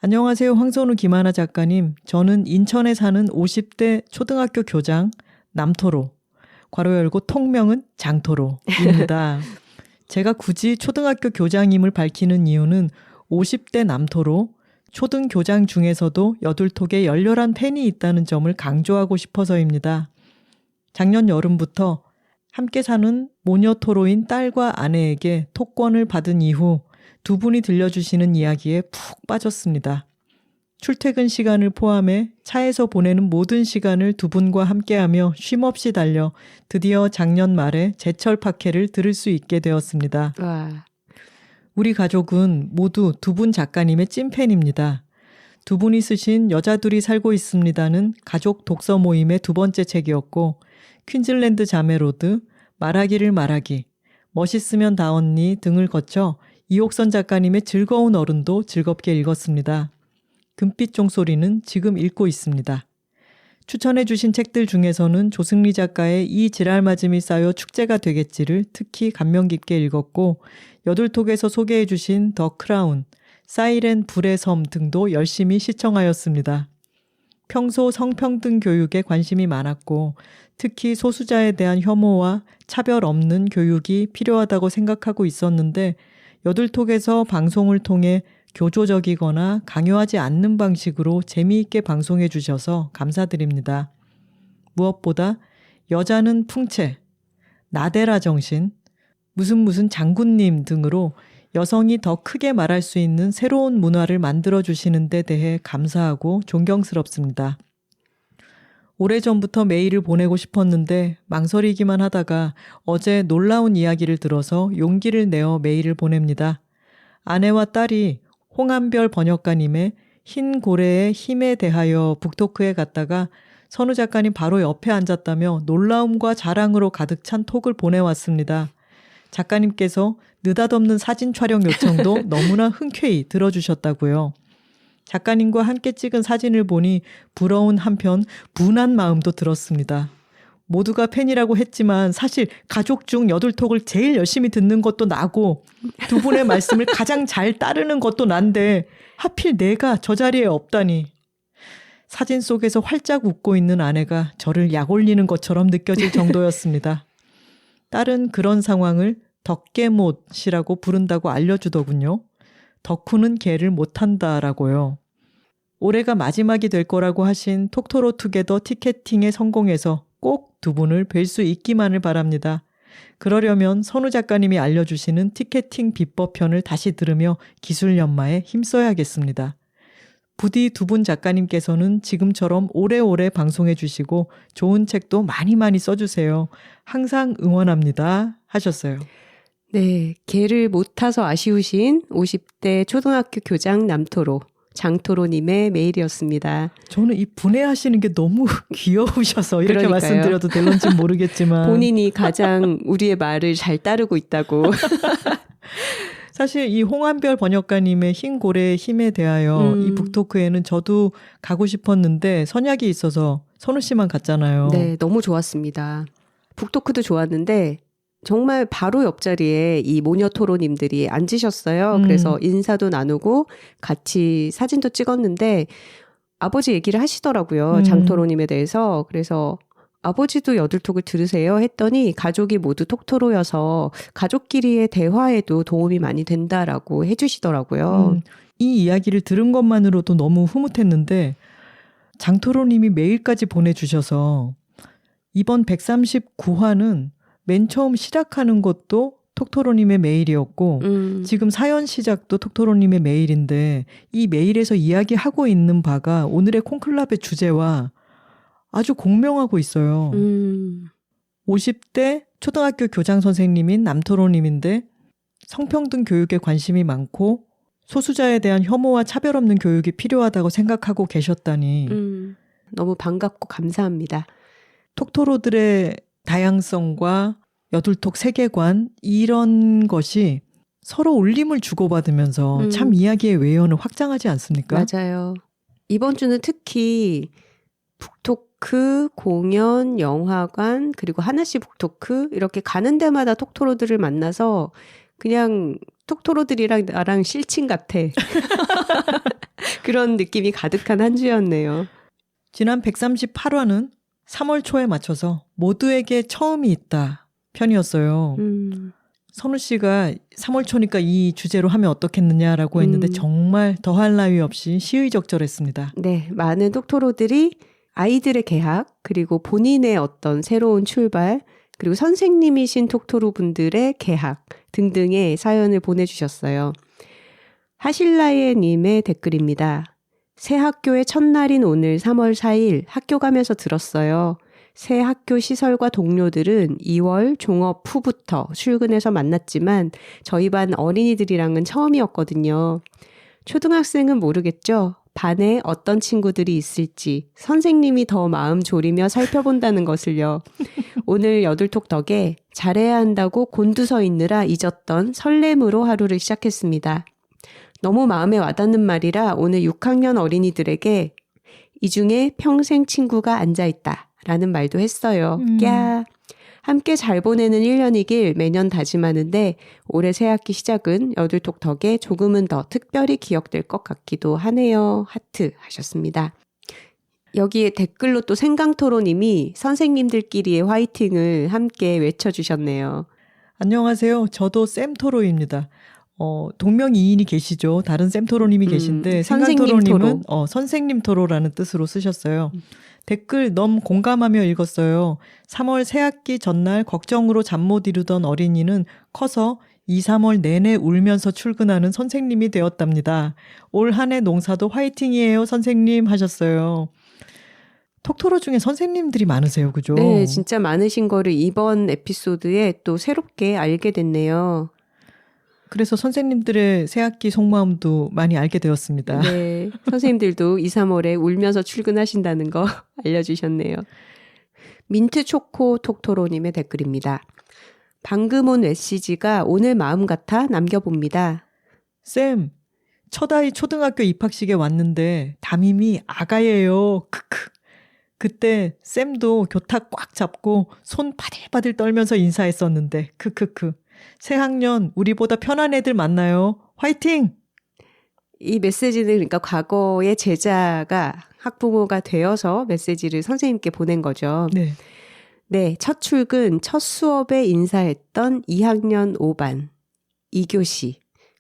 안녕하세요. 황선우 김하나 작가님. 저는 인천에 사는 50대 초등학교 교장 남토로, 괄호 열고 통명은 장토로입니다. 제가 굳이 초등학교 교장임을 밝히는 이유는 50대 남토로, 초등교장 중에서도 여둘톡에 열렬한 팬이 있다는 점을 강조하고 싶어서입니다. 작년 여름부터 함께 사는 모녀토로인 딸과 아내에게 톡권을 받은 이후 두 분이 들려주시는 이야기에 푹 빠졌습니다. 출퇴근 시간을 포함해 차에서 보내는 모든 시간을 두 분과 함께하며 쉼없이 달려 드디어 작년 말에 제철 파케를 들을 수 있게 되었습니다. 와. 우리 가족은 모두 두 분 작가님의 찐팬입니다. 두 분이 쓰신 여자둘이 살고 있습니다는 가족 독서 모임의 두 번째 책이었고, 퀸즐랜드 자매로드, 말하기를 말하기, 멋있으면 다 언니 등을 거쳐 이옥선 작가님의 즐거운 어른도 즐겁게 읽었습니다. 금빛 종소리는 지금 읽고 있습니다. 추천해 주신 책들 중에서는 조승리 작가의 이 지랄맞음이 쌓여 축제가 되겠지를 특히 감명 깊게 읽었고, 여둘톡에서 소개해 주신 더 크라운, 사이렌 불의 섬 등도 열심히 시청하였습니다. 평소 성평등 교육에 관심이 많았고 특히 소수자에 대한 혐오와 차별 없는 교육이 필요하다고 생각하고 있었는데 여둘톡에서 방송을 통해 교조적이거나 강요하지 않는 방식으로 재미있게 방송해 주셔서 감사드립니다. 무엇보다 여자는 풍채, 나데라 정신, 무슨 장군님 등으로 여성이 더 크게 말할 수 있는 새로운 문화를 만들어주시는 데 대해 감사하고 존경스럽습니다. 오래전부터 메일을 보내고 싶었는데 망설이기만 하다가 어제 놀라운 이야기를 들어서 용기를 내어 메일을 보냅니다. 아내와 딸이 홍한별 번역가님의 흰 고래의 힘에 대하여 북토크에 갔다가 선우 작가님 바로 옆에 앉았다며 놀라움과 자랑으로 가득 찬 톡을 보내왔습니다. 작가님께서 느닷없는 사진 촬영 요청도 너무나 흔쾌히 들어주셨다고요. 작가님과 함께 찍은 사진을 보니 부러운 한편 분한 마음도 들었습니다. 모두가 팬이라고 했지만 사실 가족 중 여둘톡을 제일 열심히 듣는 것도 나고 두 분의 말씀을 가장 잘 따르는 것도 난데 하필 내가 저 자리에 없다니. 사진 속에서 활짝 웃고 있는 아내가 저를 약올리는 것처럼 느껴질 정도였습니다. 딸은 그런 상황을 덕개못이라고 부른다고 알려주더군요. 덕후는 개를 못한다라고요. 올해가 마지막이 될 거라고 하신 톡토로 투게더 티켓팅에 성공해서 꼭 두 분을 뵐 수 있기만을 바랍니다. 그러려면 선우 작가님이 알려주시는 티켓팅 비법편을 다시 들으며 기술 연마에 힘써야겠습니다. 부디 두 분 작가님께서는 지금처럼 오래오래 방송해 주시고 좋은 책도 많이 써주세요. 항상 응원합니다. 하셨어요. 네, 개를 못 타서 아쉬우신 50대 초등학교 교장 남토로, 장토로님의 메일이었습니다. 저는 이 분해하시는 게 너무 귀여우셔서 이렇게 그러니까요. 말씀드려도 될런지 모르겠지만 본인이 가장 우리의 말을 잘 따르고 있다고. 사실 이 홍한별 번역가님의 흰 고래의 힘에 대하여 이 북토크에는 저도 가고 싶었는데 선약이 있어서 선우 씨만 갔잖아요. 네, 너무 좋았습니다. 북토크도 좋았는데 정말 바로 옆자리에 이 모녀 토로님들이 앉으셨어요. 그래서 인사도 나누고 같이 사진도 찍었는데 아버지 얘기를 하시더라고요. 장토로님에 대해서. 그래서 아버지도 여둘톡을 들으세요 했더니 가족이 모두 톡토로여서 가족끼리의 대화에도 도움이 많이 된다라고 해주시더라고요. 이 이야기를 들은 것만으로도 너무 흐뭇했는데 장토로님이 메일까지 보내주셔서 이번 139화는 맨 처음 시작하는 것도 톡토로님의 메일이었고 지금 사연 시작도 톡토로님의 메일인데 이 메일에서 이야기하고 있는 바가 오늘의 콩클럽의 주제와 아주 공명하고 있어요. 50대 초등학교 교장 선생님인 남토로님인데 성평등 교육에 관심이 많고 소수자에 대한 혐오와 차별 없는 교육이 필요하다고 생각하고 계셨다니 너무 반갑고 감사합니다. 톡토로들의 다양성과 여둘톡 세계관 이런 것이 서로 울림을 주고받으면서 참 이야기의 외연을 확장하지 않습니까? 맞아요. 이번 주는 특히 북토크, 공연, 영화관, 그리고 하나씩 북토크 이렇게 가는 데마다 톡토로들을 만나서 그냥 톡토로들이랑 나랑 실친 같아. 그런 느낌이 가득한 한 주였네요. 지난 138화는 3월 초에 맞춰서 모두에게 처음이 있다 편이었어요. 선우 씨가 3월 초니까 이 주제로 하면 어떻겠느냐라고 했는데 정말 더할 나위 없이 시의적절했습니다. 네, 많은 톡토로들이 아이들의 개학, 그리고 본인의 어떤 새로운 출발, 그리고 선생님이신 톡토로 분들의 개학 등등의 사연을 보내주셨어요. 하실라예님의 댓글입니다. 새 학교의 첫날인 오늘 3월 4일 학교 가면서 들었어요. 새 학교 시설과 동료들은 2월 종업 후부터 출근해서 만났지만 저희 반 어린이들이랑은 처음이었거든요. 초등학생은 모르겠죠? 반에 어떤 친구들이 있을지 선생님이 더 마음 졸이며 살펴본다는 것을요. 오늘 여둘톡 덕에 잘해야 한다고 곤두서 있느라 잊었던 설렘으로 하루를 시작했습니다. 너무 마음에 와닿는 말이라 오늘 6학년 어린이들에게 이 중에 평생 친구가 앉아있다 라는 말도 했어요. 꺄. 함께 잘 보내는 1년이길 매년 다짐하는데 올해 새학기 시작은 여둘톡 덕에 조금은 더 특별히 기억될 것 같기도 하네요. 하트 하셨습니다. 여기에 댓글로 또 생강토로님이 선생님들끼리의 화이팅을 함께 외쳐주셨네요. 안녕하세요. 저도 쌤토로입니다. 동명이인이 계시죠. 다른 쌤토로님이 계신데 생강토로님은 선생님 토로라는 뜻으로 쓰셨어요. 댓글 너무 공감하며 읽었어요. 3월 새학기 전날 걱정으로 잠 못 이루던 어린이는 커서 2, 3월 내내 울면서 출근하는 선생님이 되었답니다. 올 한 해 농사도 화이팅이에요 선생님 하셨어요. 톡토로 중에 선생님들이 많으세요. 그죠? 네, 진짜 많으신 거를 이번 에피소드에 또 새롭게 알게 됐네요. 그래서 선생님들의 새학기 속마음도 많이 알게 되었습니다. 네, 선생님들도 2, 3월에 울면서 출근하신다는 거 알려주셨네요. 민트초코 톡토로님의 댓글입니다. 방금 온 메시지가 오늘 마음 같아 남겨봅니다. 쌤, 첫 아이 초등학교 입학식에 왔는데 담임이 아가예요. 크크. 그때 쌤도 교탁 꽉 잡고 손 바들바들 떨면서 인사했었는데 크크크. 새 학년 우리보다 편한 애들 만나요. 화이팅! 이 메시지는 그러니까 과거의 제자가 학부모가 되어서 메시지를 선생님께 보낸 거죠. 네. 네, 첫 출근, 첫 수업에 인사했던 2학년 5반 2교시.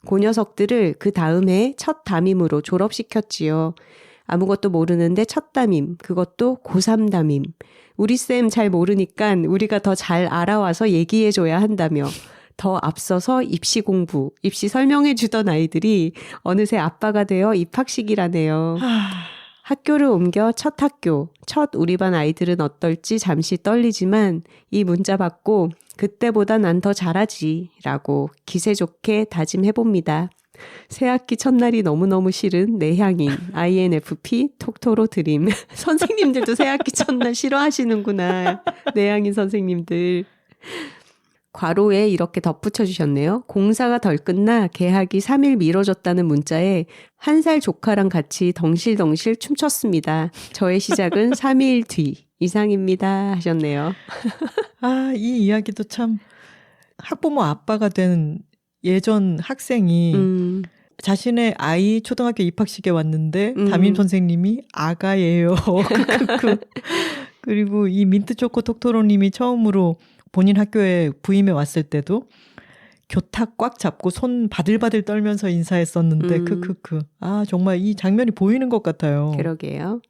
그 녀석들을 그 다음에 첫 담임으로 졸업시켰지요. 아무것도 모르는데 첫 담임, 그것도 고3 담임. 우리 쌤 잘 모르니까 우리가 더 잘 알아와서 얘기해줘야 한다며 더 앞서서 입시 공부, 입시 설명해 주던 아이들이 어느새 아빠가 되어 입학식이라네요. 학교를 옮겨 첫 학교, 첫 우리 반 아이들은 어떨지 잠시 떨리지만 이 문자 받고 그때보다 난 더 잘하지 라고 기세 좋게 다짐해봅니다. 새학기 첫날이 너무너무 싫은 내향인 INFP 톡토로 드림. 선생님들도 새학기 첫날 싫어하시는구나. 내향인 선생님들. 괄호에 이렇게 덧붙여 주셨네요. 공사가 덜 끝나 개학이 3일 미뤄졌다는 문자에 1살 조카랑 같이 덩실덩실 춤췄습니다. 저의 시작은 3일 뒤 이상입니다 하셨네요. 아, 이 이야기도 참 학부모 아빠가 된 예전 학생이 자신의 아이 초등학교 입학식에 왔는데 담임 선생님이 아가예요. 그리고 이 민트초코 톡토로님이 처음으로 본인 학교에 부임해 왔을 때도 교탁 꽉 잡고 손 바들바들 떨면서 인사했었는데 아, 정말 이 장면이 보이는 것 같아요. 그러게요.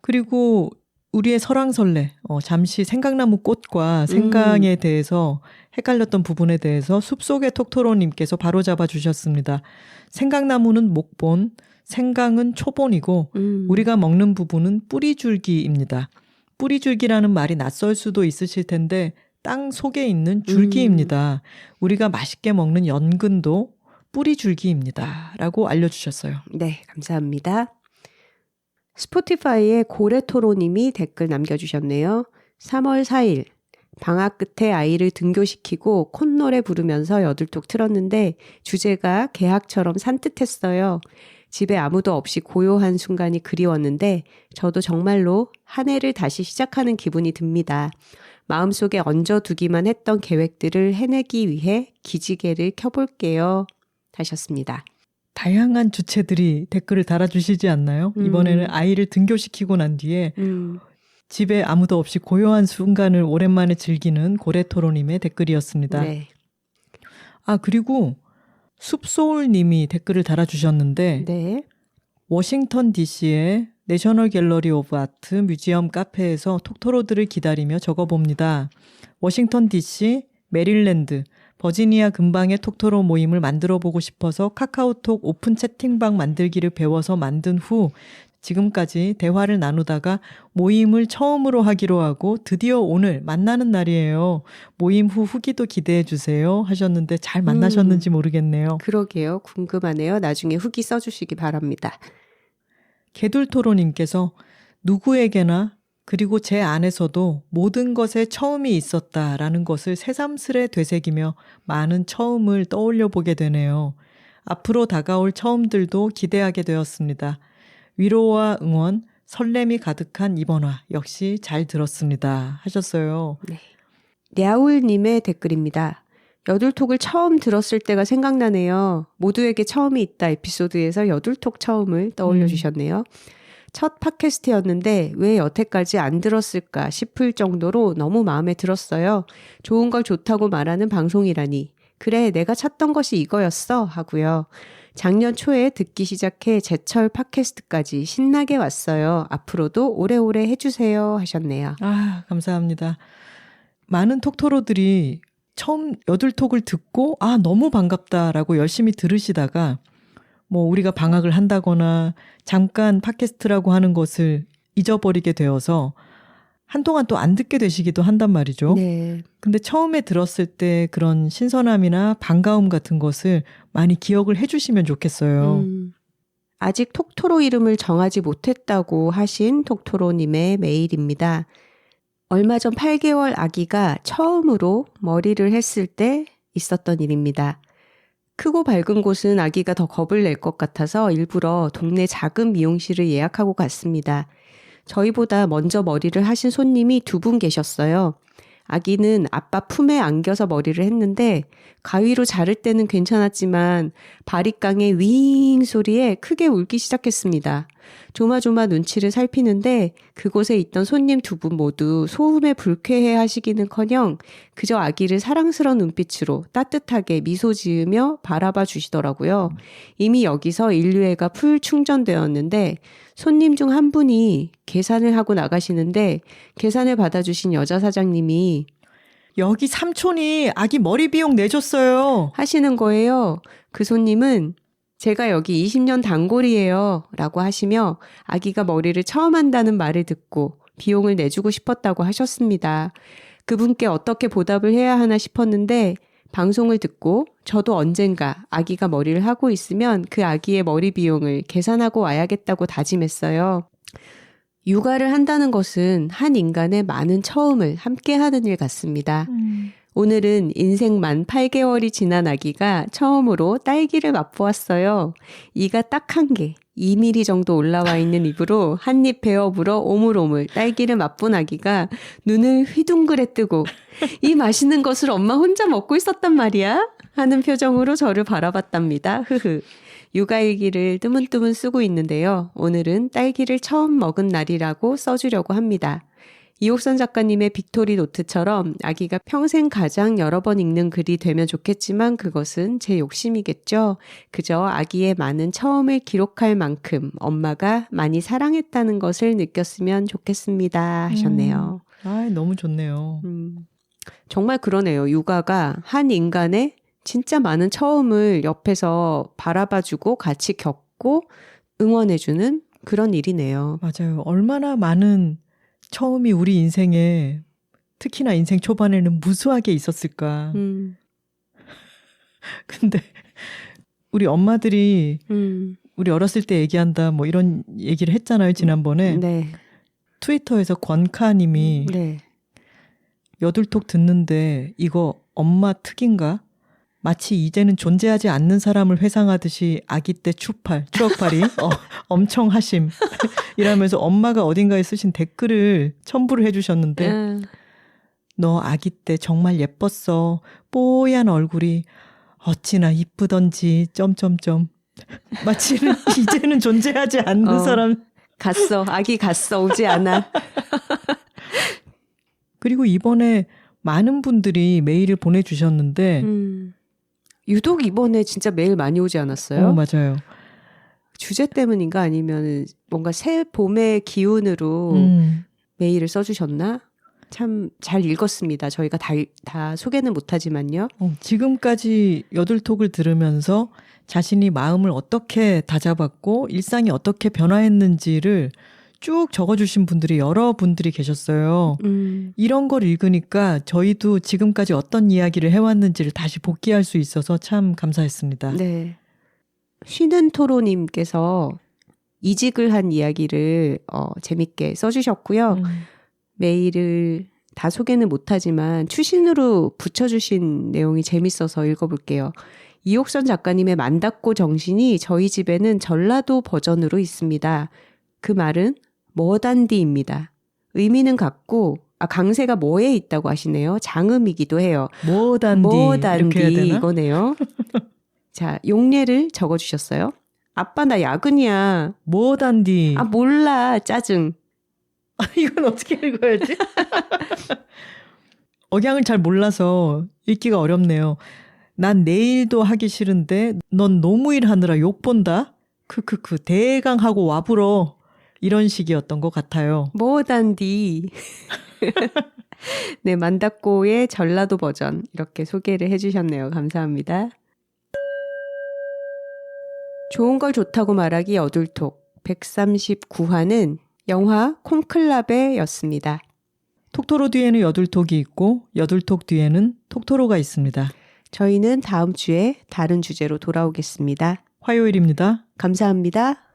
그리고 우리의 설왕설래, 잠시 생강나무 꽃과 생강에 대해서 헷갈렸던 부분에 대해서 숲속의 톡토로님께서 바로잡아 주셨습니다. 생강나무는 목본, 생강은 초본이고 우리가 먹는 부분은 뿌리줄기입니다. 뿌리줄기라는 말이 낯설 수도 있으실 텐데 땅 속에 있는 줄기입니다. 우리가 맛있게 먹는 연근도 뿌리줄기입니다. 라고 알려주셨어요. 네, 감사합니다. 스포티파이에 고래토로님이 댓글 남겨주셨네요. 3월 4일 방학 끝에 아이를 등교시키고 콧노래 부르면서 여둘톡 틀었는데 주제가 개학처럼 산뜻했어요. 집에 아무도 없이 고요한 순간이 그리웠는데 저도 정말로 한 해를 다시 시작하는 기분이 듭니다. 마음속에 얹어두기만 했던 계획들을 해내기 위해 기지개를 켜볼게요. 하셨습니다. 다양한 주체들이 댓글을 달아주시지 않나요? 이번에는 아이를 등교시키고 난 뒤에 집에 아무도 없이 고요한 순간을 오랜만에 즐기는 고래토로님의 댓글이었습니다. 네. 아, 그리고 숲소울님이 댓글을 달아주셨는데 네. 워싱턴 DC의 내셔널 갤러리 오브 아트 뮤지엄 카페에서 톡토로들을 기다리며 적어봅니다. 워싱턴 DC, 메릴랜드, 버지니아 근방의 톡토로 모임을 만들어보고 싶어서 카카오톡 오픈 채팅방 만들기를 배워서 만든 후 지금까지 대화를 나누다가 모임을 처음으로 하기로 하고 드디어 오늘 만나는 날이에요. 모임 후 후기도 기대해 주세요 하셨는데 잘 만나셨는지 모르겠네요. 그러게요. 궁금하네요. 나중에 후기 써주시기 바랍니다. 개둘토로님께서 누구에게나 그리고 제 안에서도 모든 것에 처음이 있었다라는 것을 새삼스레 되새기며 많은 처음을 떠올려 보게 되네요. 앞으로 다가올 처음들도 기대하게 되었습니다. 위로와 응원, 설렘이 가득한 이번화 역시 잘 들었습니다 하셨어요. 네. 냐울님의 댓글입니다. 여둘톡을 처음 들었을 때가 생각나네요. 모두에게 처음이 있다 에피소드에서 여둘톡 처음을 떠올려 주셨네요. 첫 팟캐스트였는데 왜 여태까지 안 들었을까 싶을 정도로 너무 마음에 들었어요. 좋은 걸 좋다고 말하는 방송이라니. 그래, 내가 찾던 것이 이거였어 하고요. 작년 초에 듣기 시작해 제철 팟캐스트까지 신나게 왔어요. 앞으로도 오래오래 해주세요 하셨네요. 아, 감사합니다. 많은 톡토로들이 처음 여둘톡을 듣고 아, 너무 반갑다라고 열심히 들으시다가 뭐 우리가 방학을 한다거나 잠깐 팟캐스트라고 하는 것을 잊어버리게 되어서 한동안 또 안 듣게 되시기도 한단 말이죠. 네. 근데 처음에 들었을 때 그런 신선함이나 반가움 같은 것을 많이 기억을 해주시면 좋겠어요. 아직 톡토로 이름을 정하지 못했다고 하신 톡토로님의 메일입니다. 얼마 전 8개월 아기가 처음으로 머리를 했을 때 있었던 일입니다. 크고 밝은 곳은 아기가 더 겁을 낼 것 같아서 일부러 동네 작은 미용실을 예약하고 갔습니다. 저희보다 먼저 머리를 하신 손님이 2분 계셨어요. 아기는 아빠 품에 안겨서 머리를 했는데 가위로 자를 때는 괜찮았지만 바리깡의 윙 소리에 크게 울기 시작했습니다. 조마조마 눈치를 살피는데 그곳에 있던 손님 2분 모두 소음에 불쾌해 하시기는커녕 그저 아기를 사랑스러운 눈빛으로 따뜻하게 미소 지으며 바라봐 주시더라고요. 이미 여기서 인류애가 풀 충전되었는데 손님 중 한 분이 계산을 하고 나가시는데 계산을 받아주신 여자 사장님이 여기 삼촌이 아기 머리 비용 내줬어요 하시는 거예요. 그 손님은 제가 여기 20년 단골이에요 라고 하시며 아기가 머리를 처음 한다는 말을 듣고 비용을 내주고 싶었다고 하셨습니다. 그분께 어떻게 보답을 해야 하나 싶었는데 방송을 듣고 저도 언젠가 아기가 머리를 하고 있으면 그 아기의 머리 비용을 계산하고 와야겠다고 다짐했어요. 육아를 한다는 것은 한 인간의 많은 처음을 함께하는 일 같습니다. 오늘은 인생 만 8개월이 지난 아기가 처음으로 딸기를 맛보았어요. 이가 딱 1개, 2mm 정도 올라와 있는 입으로 한 입 베어 물어 오물오물 딸기를 맛본 아기가 눈을 휘둥그레 뜨고 이 맛있는 것을 엄마 혼자 먹고 있었단 말이야? 하는 표정으로 저를 바라봤답니다. 흐흐. 육아일기를 뜨문뜨문 쓰고 있는데요. 오늘은 딸기를 처음 먹은 날이라고 써주려고 합니다. 이옥선 작가님의 빅토리 노트처럼 아기가 평생 가장 여러 번 읽는 글이 되면 좋겠지만 그것은 제 욕심이겠죠. 그저 아기의 많은 처음을 기록할 만큼 엄마가 많이 사랑했다는 것을 느꼈으면 좋겠습니다 하셨네요. 너무 좋네요. 정말 그러네요. 육아가 한 인간의 진짜 많은 처음을 옆에서 바라봐주고 같이 겪고 응원해주는 그런 일이네요. 맞아요. 얼마나 많은 처음이 우리 인생에 특히나 인생 초반에는 무수하게 있었을까. 근데 우리 엄마들이 우리 어렸을 때 얘기한다 뭐 이런 얘기를 했잖아요. 지난번에. 네. 트위터에서 권카님이 네. 여둘톡 듣는데 이거 엄마 특인가? 마치 이제는 존재하지 않는 사람을 회상하듯이 아기 때 추억팔이 엄청 하심 이라면서 엄마가 어딘가에 쓰신 댓글을 첨부를 해주셨는데 너 아기 때 정말 예뻤어. 뽀얀 얼굴이 어찌나 이쁘던지 점점점 마치 이제는 존재하지 않는 사람 갔어. 아기 갔어. 오지 않아. 그리고 이번에 많은 분들이 메일을 보내주셨는데 유독 이번에 진짜 메일 많이 오지 않았어요? 맞아요. 주제 때문인가 아니면 뭔가 새 봄의 기운으로 메일을 써주셨나? 참 잘 읽었습니다. 저희가 다 소개는 못하지만요. 지금까지 여둘톡을 들으면서 자신이 마음을 어떻게 다잡았고 일상이 어떻게 변화했는지를 쭉 적어주신 분들이 여러 분들이 계셨어요. 이런 걸 읽으니까 저희도 지금까지 어떤 이야기를 해왔는지를 다시 복귀할 수 있어서 참 감사했습니다. 네. 쉬는 토로님께서 이직을 한 이야기를 재밌게 써주셨고요. 메일을 다 소개는 못하지만 추신으로 붙여주신 내용이 재밌어서 읽어볼게요. 이옥선 작가님의 만닫고 정신이 저희 집에는 전라도 버전으로 있습니다. 그 말은 뭐단디입니다. 의미는 같고 강세가 뭐에 있다고 하시네요. 장음이기도 해요. 뭐단디 이렇게 해야 되나? 이거네요. 자, 용례를 적어주셨어요. 아빠 나 야근이야. 뭐단디. 몰라. 짜증. 이건 어떻게 읽어야지? 억양을 잘 몰라서 읽기가 어렵네요. 난 내일도 하기 싫은데 넌 노무일 하느라 욕본다? 크크크 대강하고 와불어. 이런 식이었던 것 같아요. 뭐단디. 네, 만닫고의 전라도 버전 이렇게 소개를 해주셨네요. 감사합니다. 좋은 걸 좋다고 말하기 여둘톡 139화는 영화 콘클라베 였습니다. 톡토로 뒤에는 여둘톡이 있고 여둘톡 뒤에는 톡토로가 있습니다. 저희는 다음 주에 다른 주제로 돌아오겠습니다. 화요일입니다. 감사합니다.